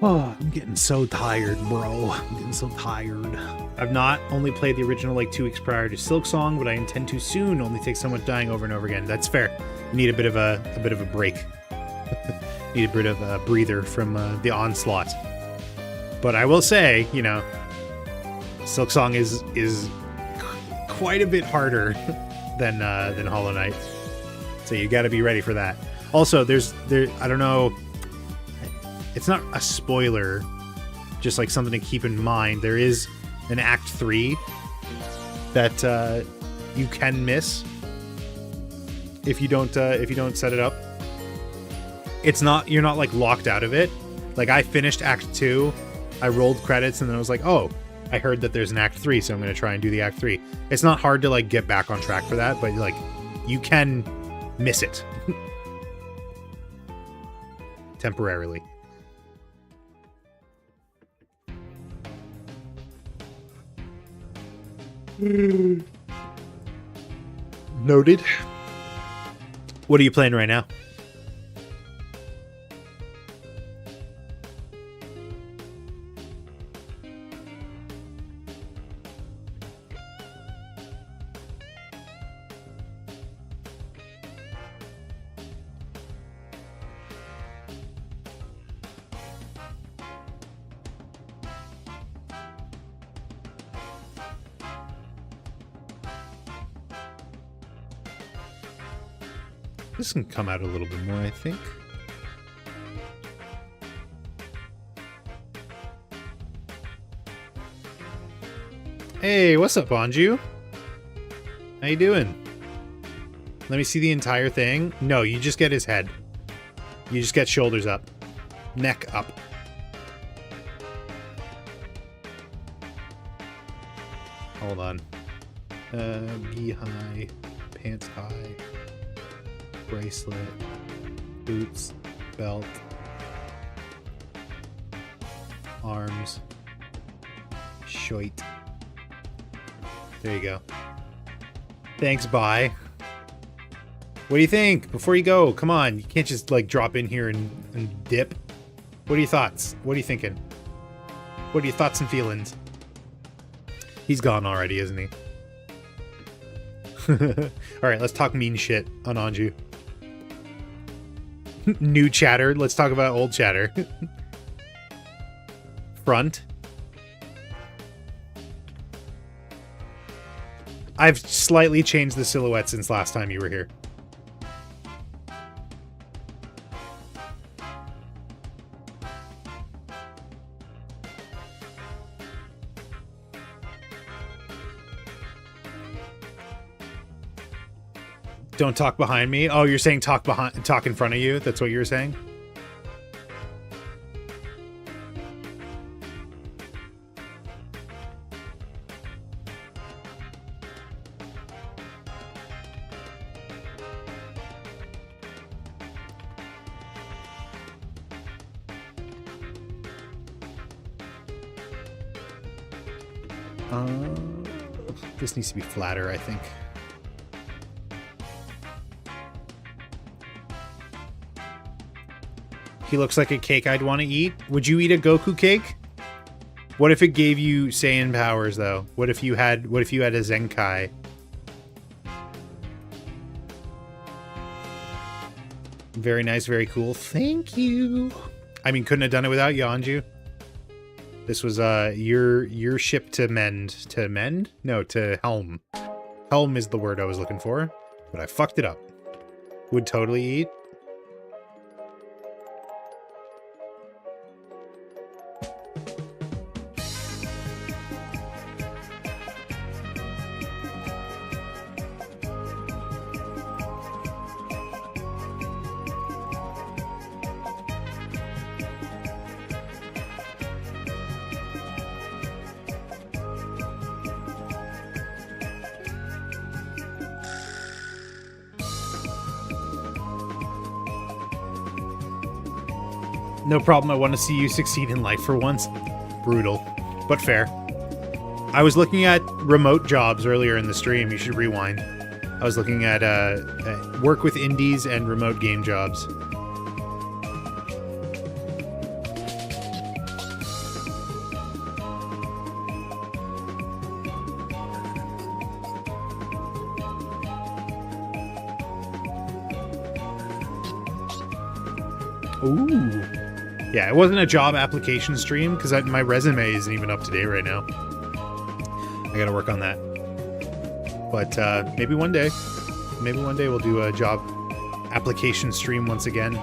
A: Oh, I'm getting so tired, bro. I'm getting so tired. I've not only played the original like 2 weeks prior to Silk Song, but I intend to soon. Only takes so much dying over and over again. That's fair. You need a bit of a break. Need a bit of a breather from the onslaught. But I will say, you know, Silk Song is quite a bit harder than Hollow Knight. So you got to be ready for that. Also, I don't know. It's not a spoiler, just like something to keep in mind. There is an Act 3 that you can miss if you don't set it up. You're not like locked out of it. Like I finished Act 2, I rolled credits, and then I was like, oh, I heard that there's an Act 3, so I'm gonna try and do the Act 3. It's not hard to like get back on track for that, but like you can miss it temporarily. Noted. What are you playing right now? This can come out a little bit more, I think. Hey, what's up, Anju? How you doing? Let me see the entire thing. No, you just get his head. You just get shoulders up. Neck up. Hold on. Knee high. Pants high. Bracelet, boots, belt, arms, shoit. There you go. Thanks, bye. What do you think? Before you go, come on. You can't just like drop in here and dip. What are your thoughts? What are you thinking? What are your thoughts and feelings? He's gone already, isn't he? Alright, let's talk mean shit on Anju. New chatter. Let's talk about old chatter. Front. I've slightly changed the silhouette since last time you were here. Don't talk behind me. Oh, you're saying talk in front of you? That's what you were saying? This needs to be flatter, I think. He looks like a cake I'd want to eat. Would you eat a Goku cake? What if it gave you Saiyan powers, though? What if you had a Zenkai? Very nice, very cool. Thank you. I mean, couldn't have done it without you, Anju. This was your ship to mend. To mend? No, to helm. Helm is the word I was looking for, but I fucked it up. Would totally eat. No problem, I want to see you succeed in life for once. Brutal, but fair. I was looking at remote jobs earlier in the stream. You should rewind. I was looking at work with indies and remote game jobs. Ooh. Yeah, it wasn't a job application stream because my resume isn't even up to date right now. I gotta work on that. But maybe one day we'll do a job application stream once again.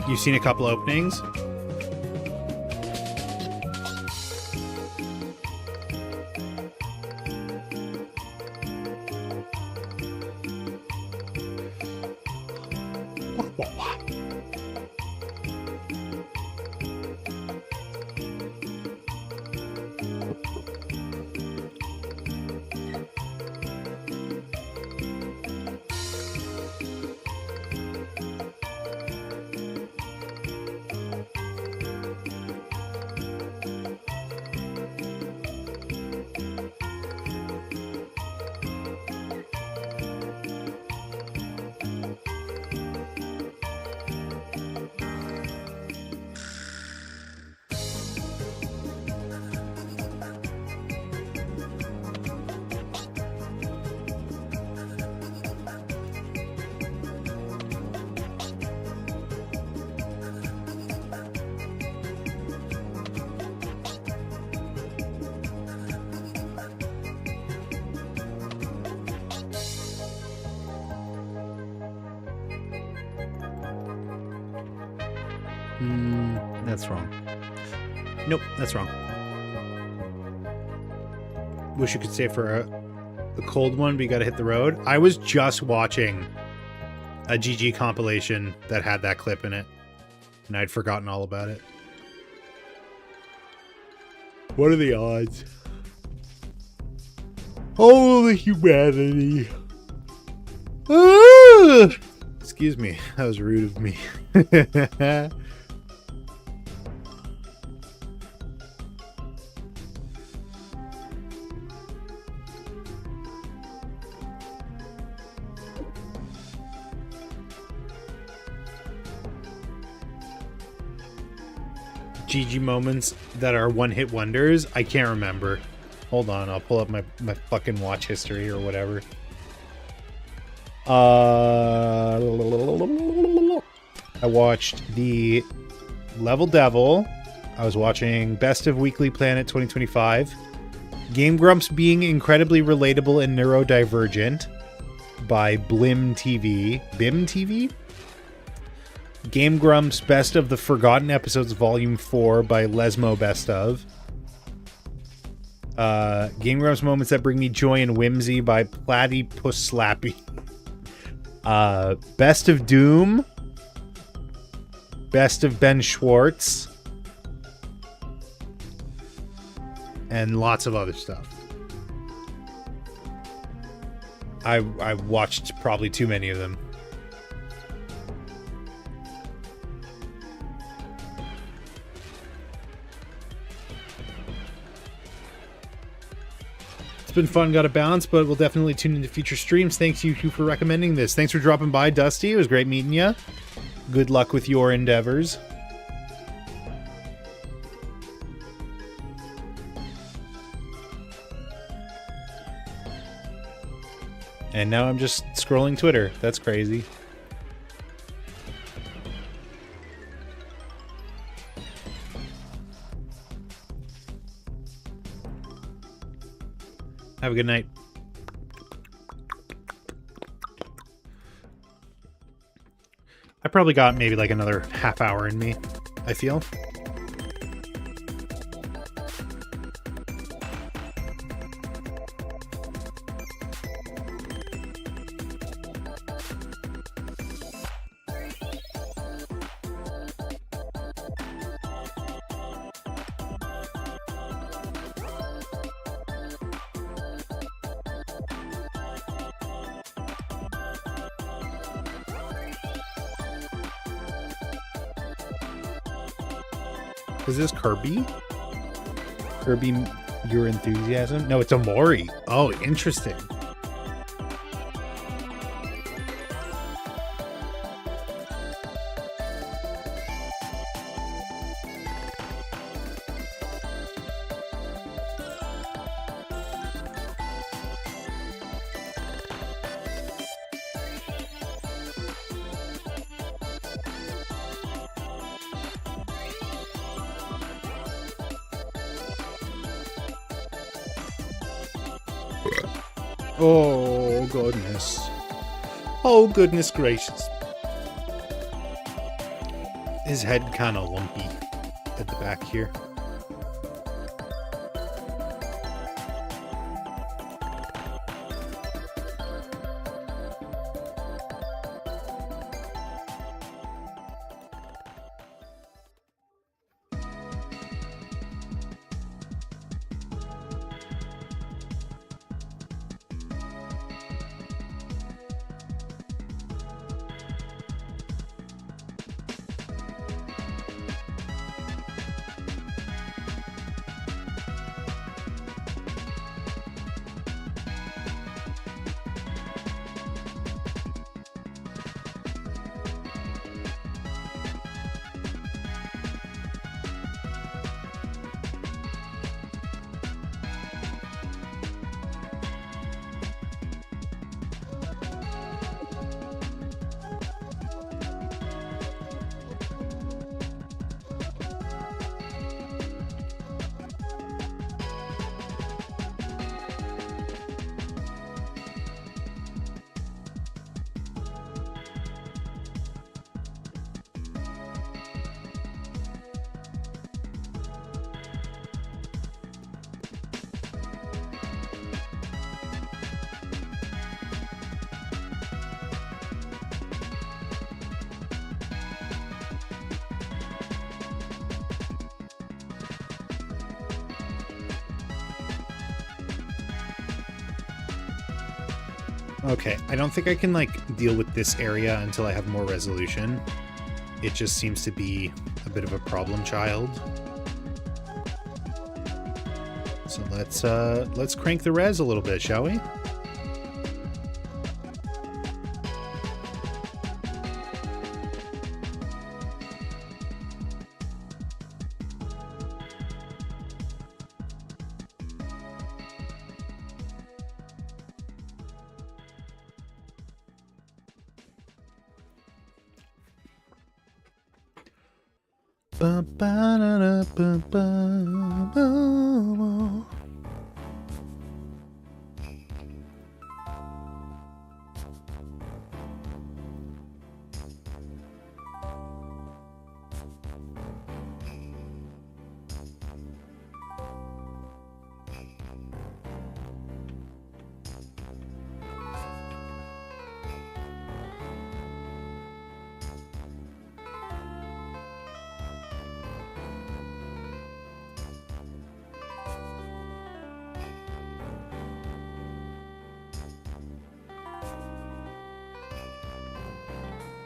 A: You've seen a couple openings? That's wrong. Nope, that's wrong. Wish you could stay for a cold one, but you gotta hit the road. I was just watching a GG compilation that had that clip in it, and I'd forgotten all about it. What are the odds? Oh, the humanity. Ah! Excuse me, that was rude of me. GG moments that are one-hit wonders? I can't remember. Hold on, I'll pull up my fucking watch history or whatever. I watched the Level Devil. I was watching Best of Weekly Planet 2025. Game Grumps Being Incredibly Relatable and Neurodivergent by Blim TV. Bim TV? Game Grumps Best of the Forgotten Episodes Volume 4 by Lesmo Best of. Game Grumps Moments That Bring Me Joy and Whimsy by Platypus Slappy. Best of Doom. Best of Ben Schwartz. And lots of other stuff. I watched probably too many of them. been fun, got to bounce, but we'll definitely tune into future streams. Thanks you for recommending this. Thanks for dropping by, Dusty. It was great meeting you. Good luck with your endeavors. And now I'm just scrolling Twitter. That's crazy. Have a good night. I probably got maybe like another half hour in me, I feel. Is this Kirby? Kirby, Your Enthusiasm? No, it's Omori. Oh, interesting. Oh, goodness. Oh, goodness gracious. His head kind of lumpy at the back here. Okay, I don't think I can, like, deal with this area until I have more resolution. It just seems to be a bit of a problem child. So let's crank the res a little bit, shall we?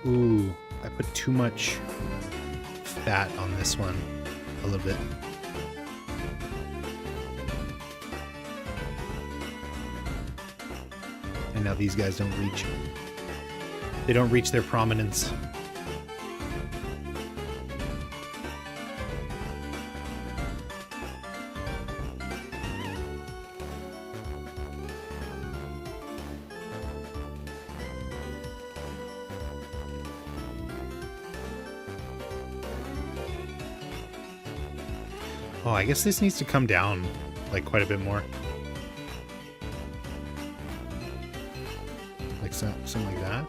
A: Ooh, I put too much fat on this one. A little bit. And now these guys don't reach. They don't reach their prominence. Oh, I guess this needs to come down, like, quite a bit more. Like, something like that.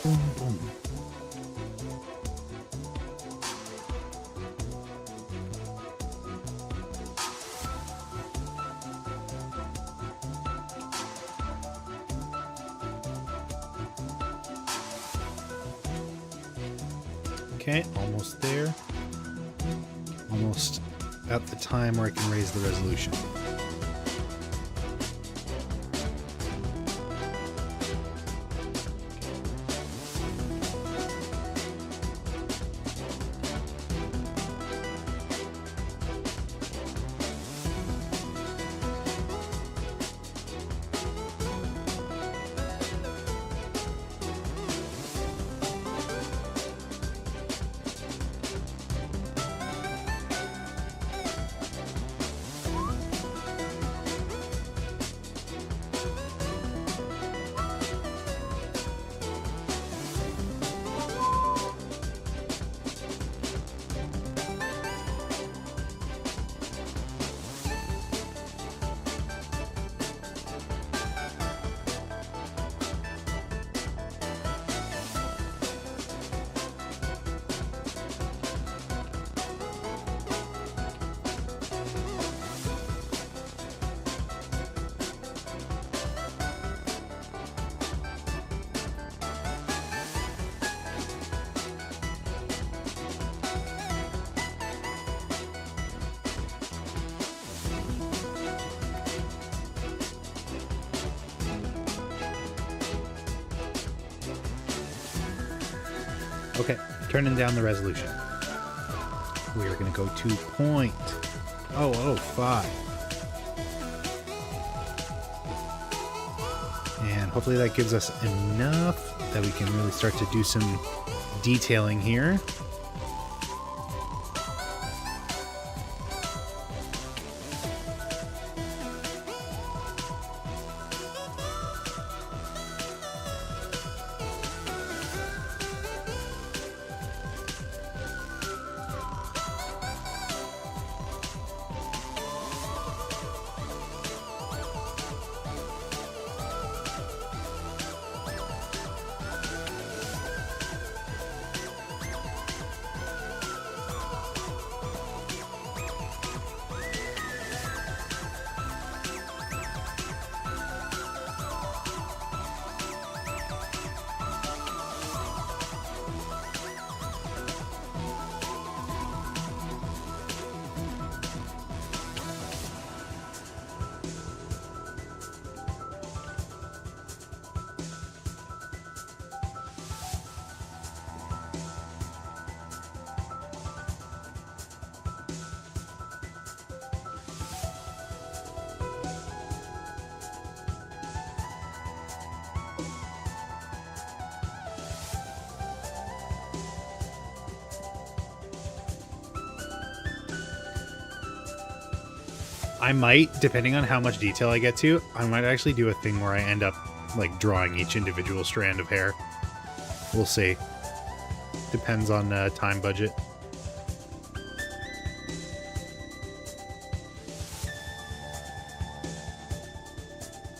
A: Boom, boom. Okay, almost there. Almost at the time where I can raise the resolution. Okay, turning down the resolution. We are going to go to 0.005. And hopefully that gives us enough that we can really start to do some detailing here. I might, depending on how much detail I get to, I might actually do a thing where I end up like drawing each individual strand of hair. We'll see. Depends on time budget.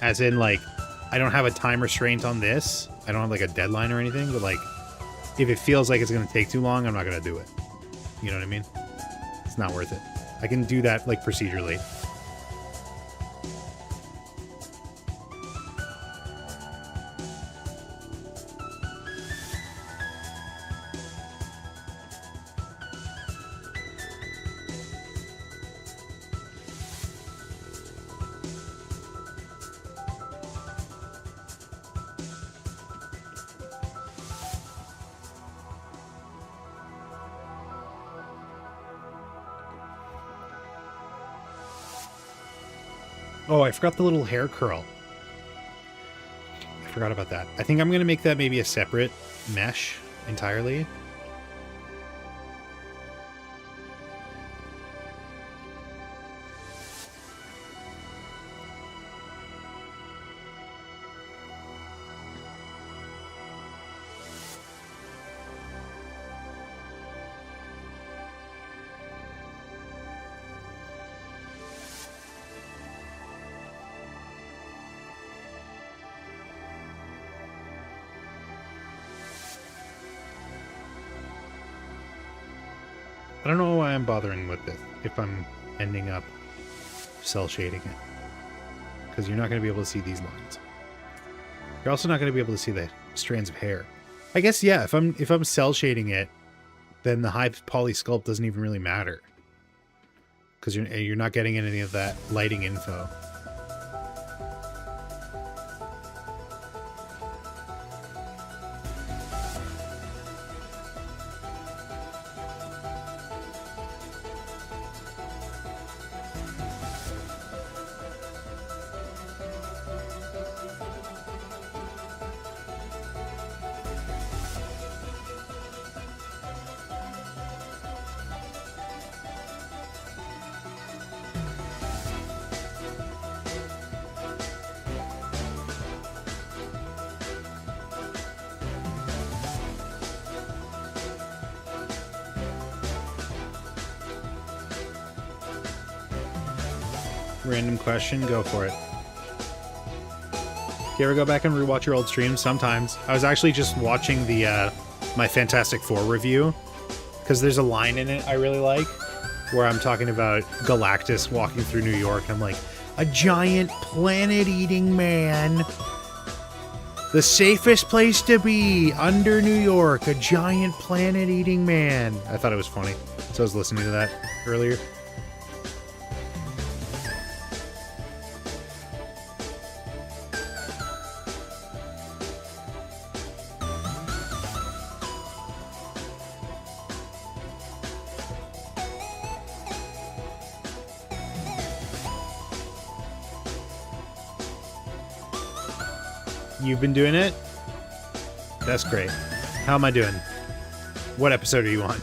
A: As in, like, I don't have a time restraint on this. I don't have like a deadline or anything, but like, if it feels like it's going to take too long, I'm not going to do it. You know what I mean? It's not worth it. I can do that like procedurally. Oh, I forgot the little hair curl. I forgot about that. I think I'm going to make that maybe a separate mesh entirely. I don't know why I'm bothering with this if I'm ending up cell shading it. Because you're not going to be able to see these lines. You're also not going to be able to see the strands of hair. I guess, yeah, if I'm cell shading it, then the high poly sculpt doesn't even really matter. Because you're not getting any of that lighting info. Random question, go for it. Do you ever go back and rewatch your old streams? Sometimes. I was actually just watching the my Fantastic Four review, because there's a line in it I really like, where I'm talking about Galactus walking through New York. I'm like, a giant planet-eating man. The safest place to be, under New York, a giant planet-eating man. I thought it was funny, so I was listening to that earlier. You've been doing it? That's great. How am I doing? What episode are you on?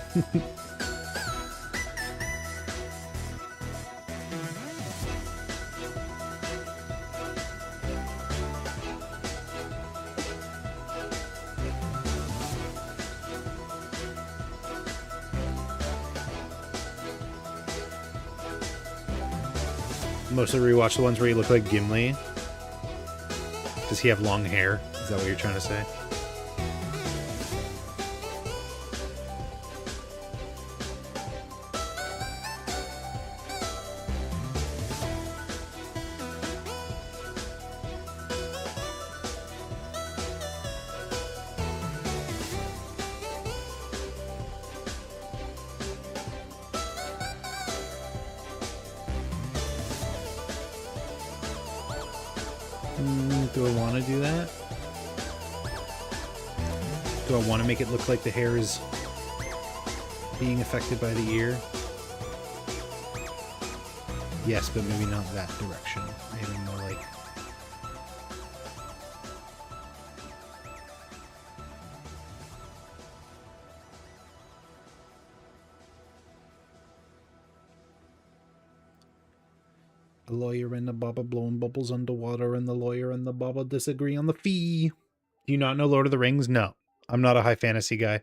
A: Mostly rewatch the ones where you look like Gimli. Does he have long hair? Is that what you're trying to say? Do I want to do that? Do I want to make it look like the hair is being affected by the ear? Yes, but maybe not that direction. Maybe more like... The lawyer and the baba blowing bubbles underwater, and the lawyer and the baba disagree on the fee. Do you not know Lord of the Rings? No. I'm not a high fantasy guy.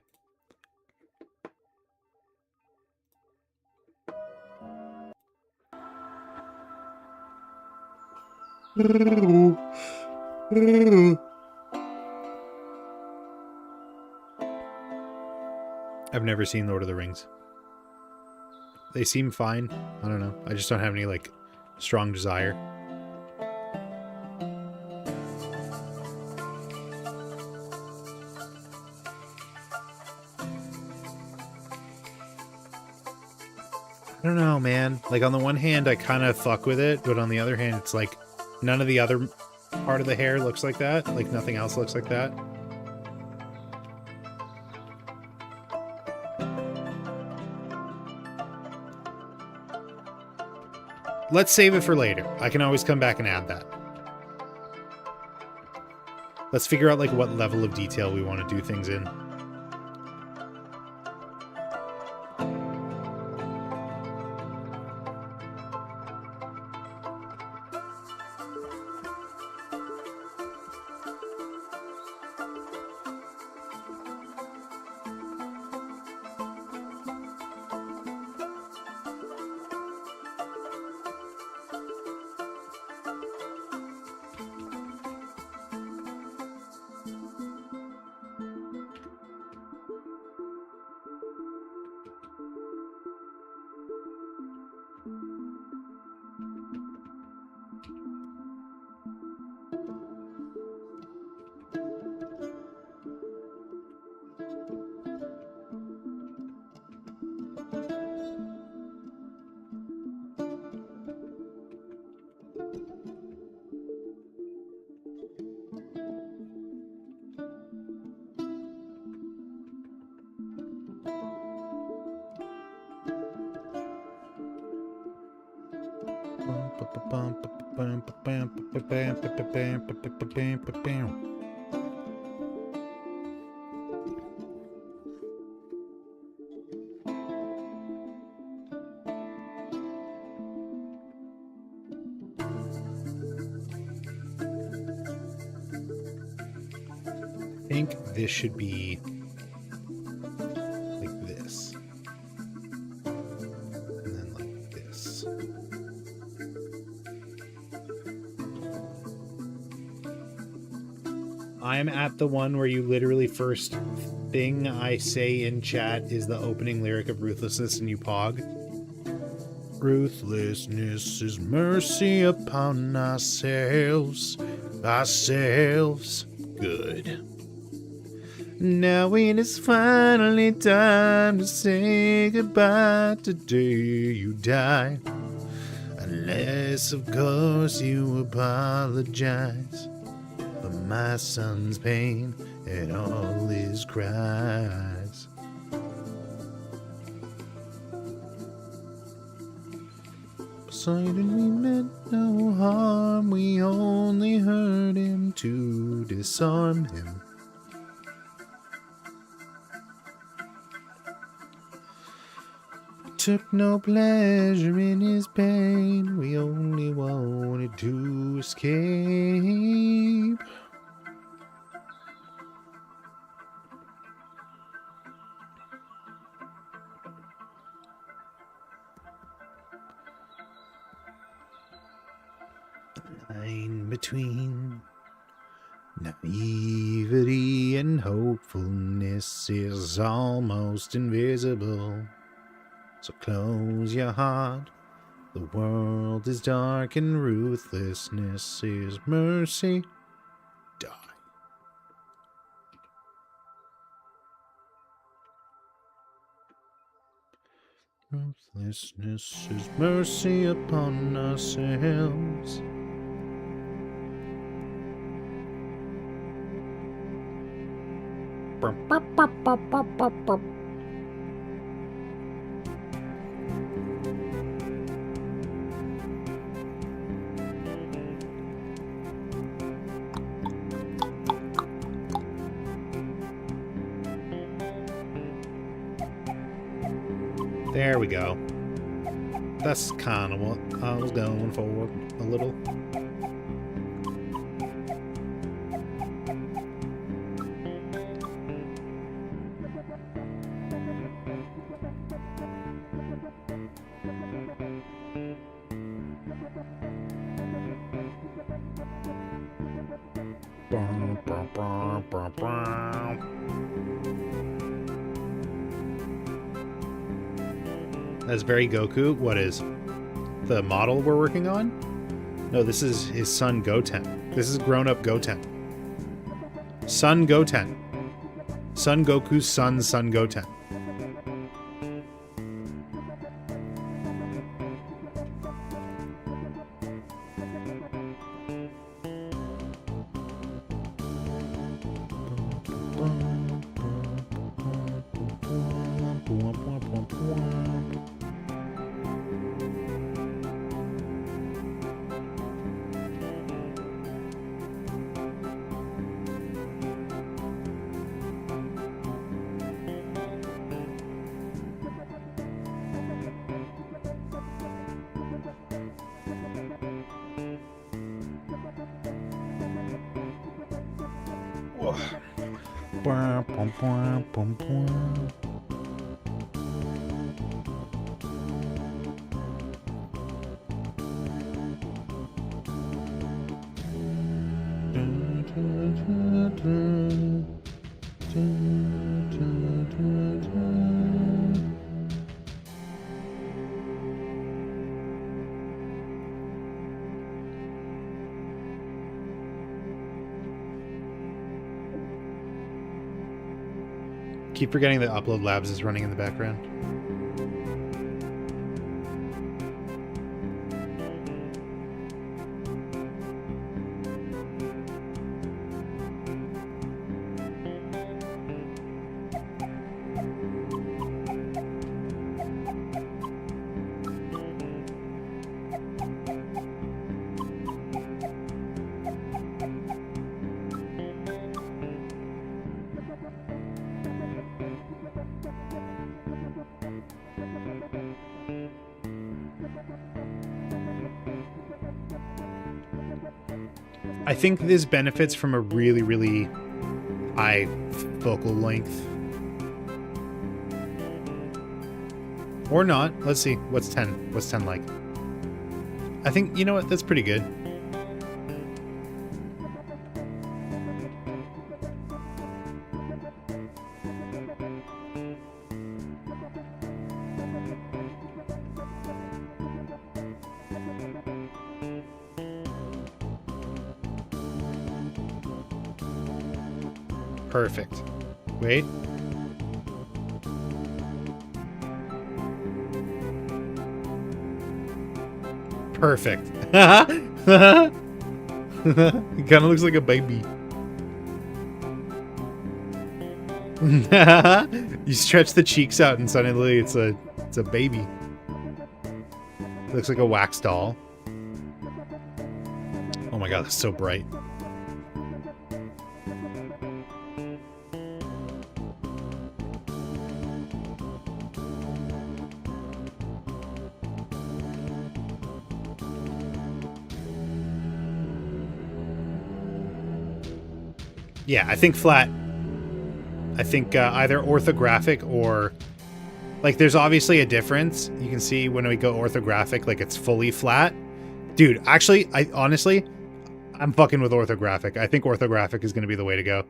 A: I've never seen Lord of the Rings. They seem fine. I don't know. I just don't have any, like, strong desire. I don't know, man. Like, on the one hand, I kind of fuck with it, but on the other hand, it's like none of the other part of the hair looks like that. Like, nothing else looks like that. let's save it for later. I can always come back and add that. Let's figure out like what level of detail we want to do things in. I think this should be like this. And then like this. I'm at the one where you literally first thing I say in chat is the opening lyric of Ruthlessness and you pog. Ruthlessness is mercy upon ourselves. Good. Now it is finally time to say goodbye. Today you die. Unless, of course, you apologize for my son's pain and all his cries. Poseidon, we meant no harm. We only hurt him to disarm him. Took no pleasure in his pain. We only wanted to escape. The line between naivety and hopefulness is almost invisible. So close your heart. The world is dark and ruthlessness is mercy. Die. Ruthlessness is mercy upon ourselves. There we go. That's kind of what I was going for a little. That's very Goku. What is the model we're working on? No, this is his son Goten. This is grown-up Goten. Son Goten. Son Goku's son Goten. Bwah, bwah, bwah, bwah, bwah. Keep forgetting that Upload Labs is running in the background. I think this benefits from a really, really high focal length. Or not. Let's see. What's 10? What's 10 like? I think, you know what? That's pretty good. Perfect. Wait. Perfect. It kind of looks like a baby. You stretch the cheeks out and suddenly it's a baby. Looks like a wax doll. Oh my god, that's so bright. Yeah, I think flat. I think either orthographic or... Like, there's obviously a difference. You can see when we go orthographic, like, it's fully flat. Dude, actually, honestly, I'm fucking with orthographic. I think orthographic is going to be the way to go.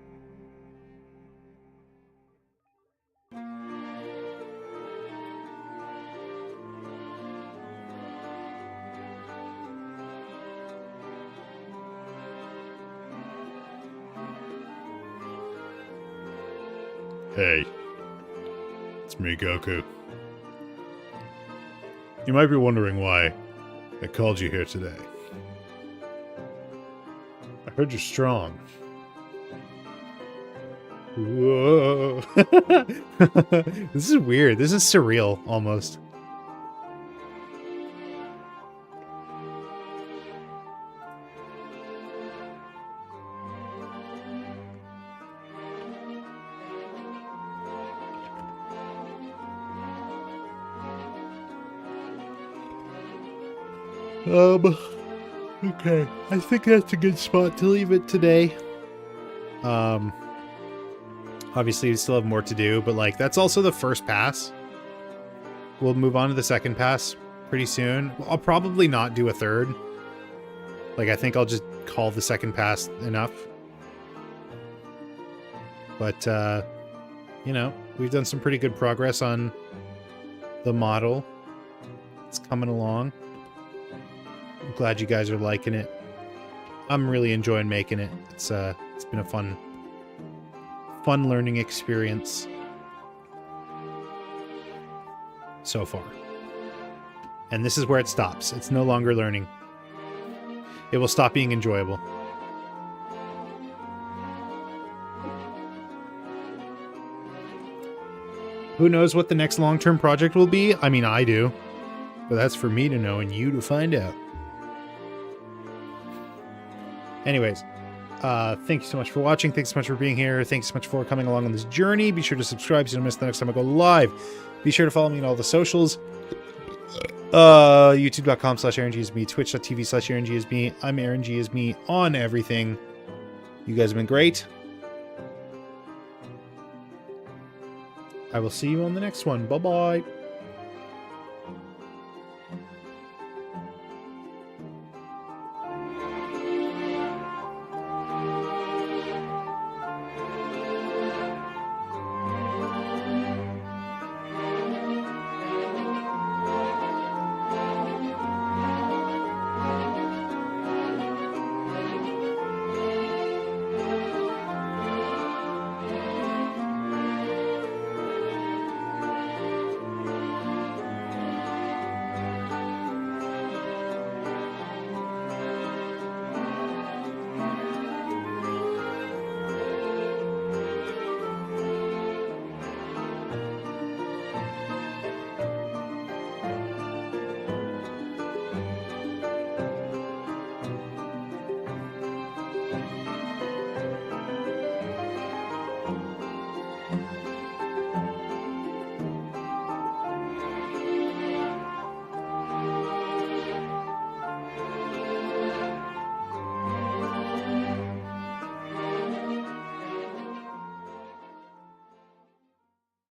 A: Hey, it's me, Goku. You might be wondering why I called you here today. I heard you're strong. Whoa. This is weird. This is surreal, almost. Okay. I think that's a good spot to leave it today. Obviously we still have more to do, but like that's also the first pass. We'll move on to the second pass pretty soon. I'll probably not do a third. Like I think I'll just call the second pass enough. But you know, we've done some pretty good progress on the model. It's coming along. I'm glad you guys are liking it. I'm really enjoying making it. It's been a fun learning experience so far. And this is where it stops. It's no longer learning. It will stop being enjoyable. Who knows what the next long-term project will be? I mean, I do. But that's for me to know and you to find out. Anyways, thank you so much for watching. Thanks so much for being here. Thanks so much for coming along on this journey. Be sure to subscribe so you don't miss the next time I go live. Be sure to follow me on all the socials. YouTube.com/AaronGisme, Twitch.tv/AaronGisme. I'm AaronGisme on everything. You guys have been great. I will see you on the next one. Bye bye.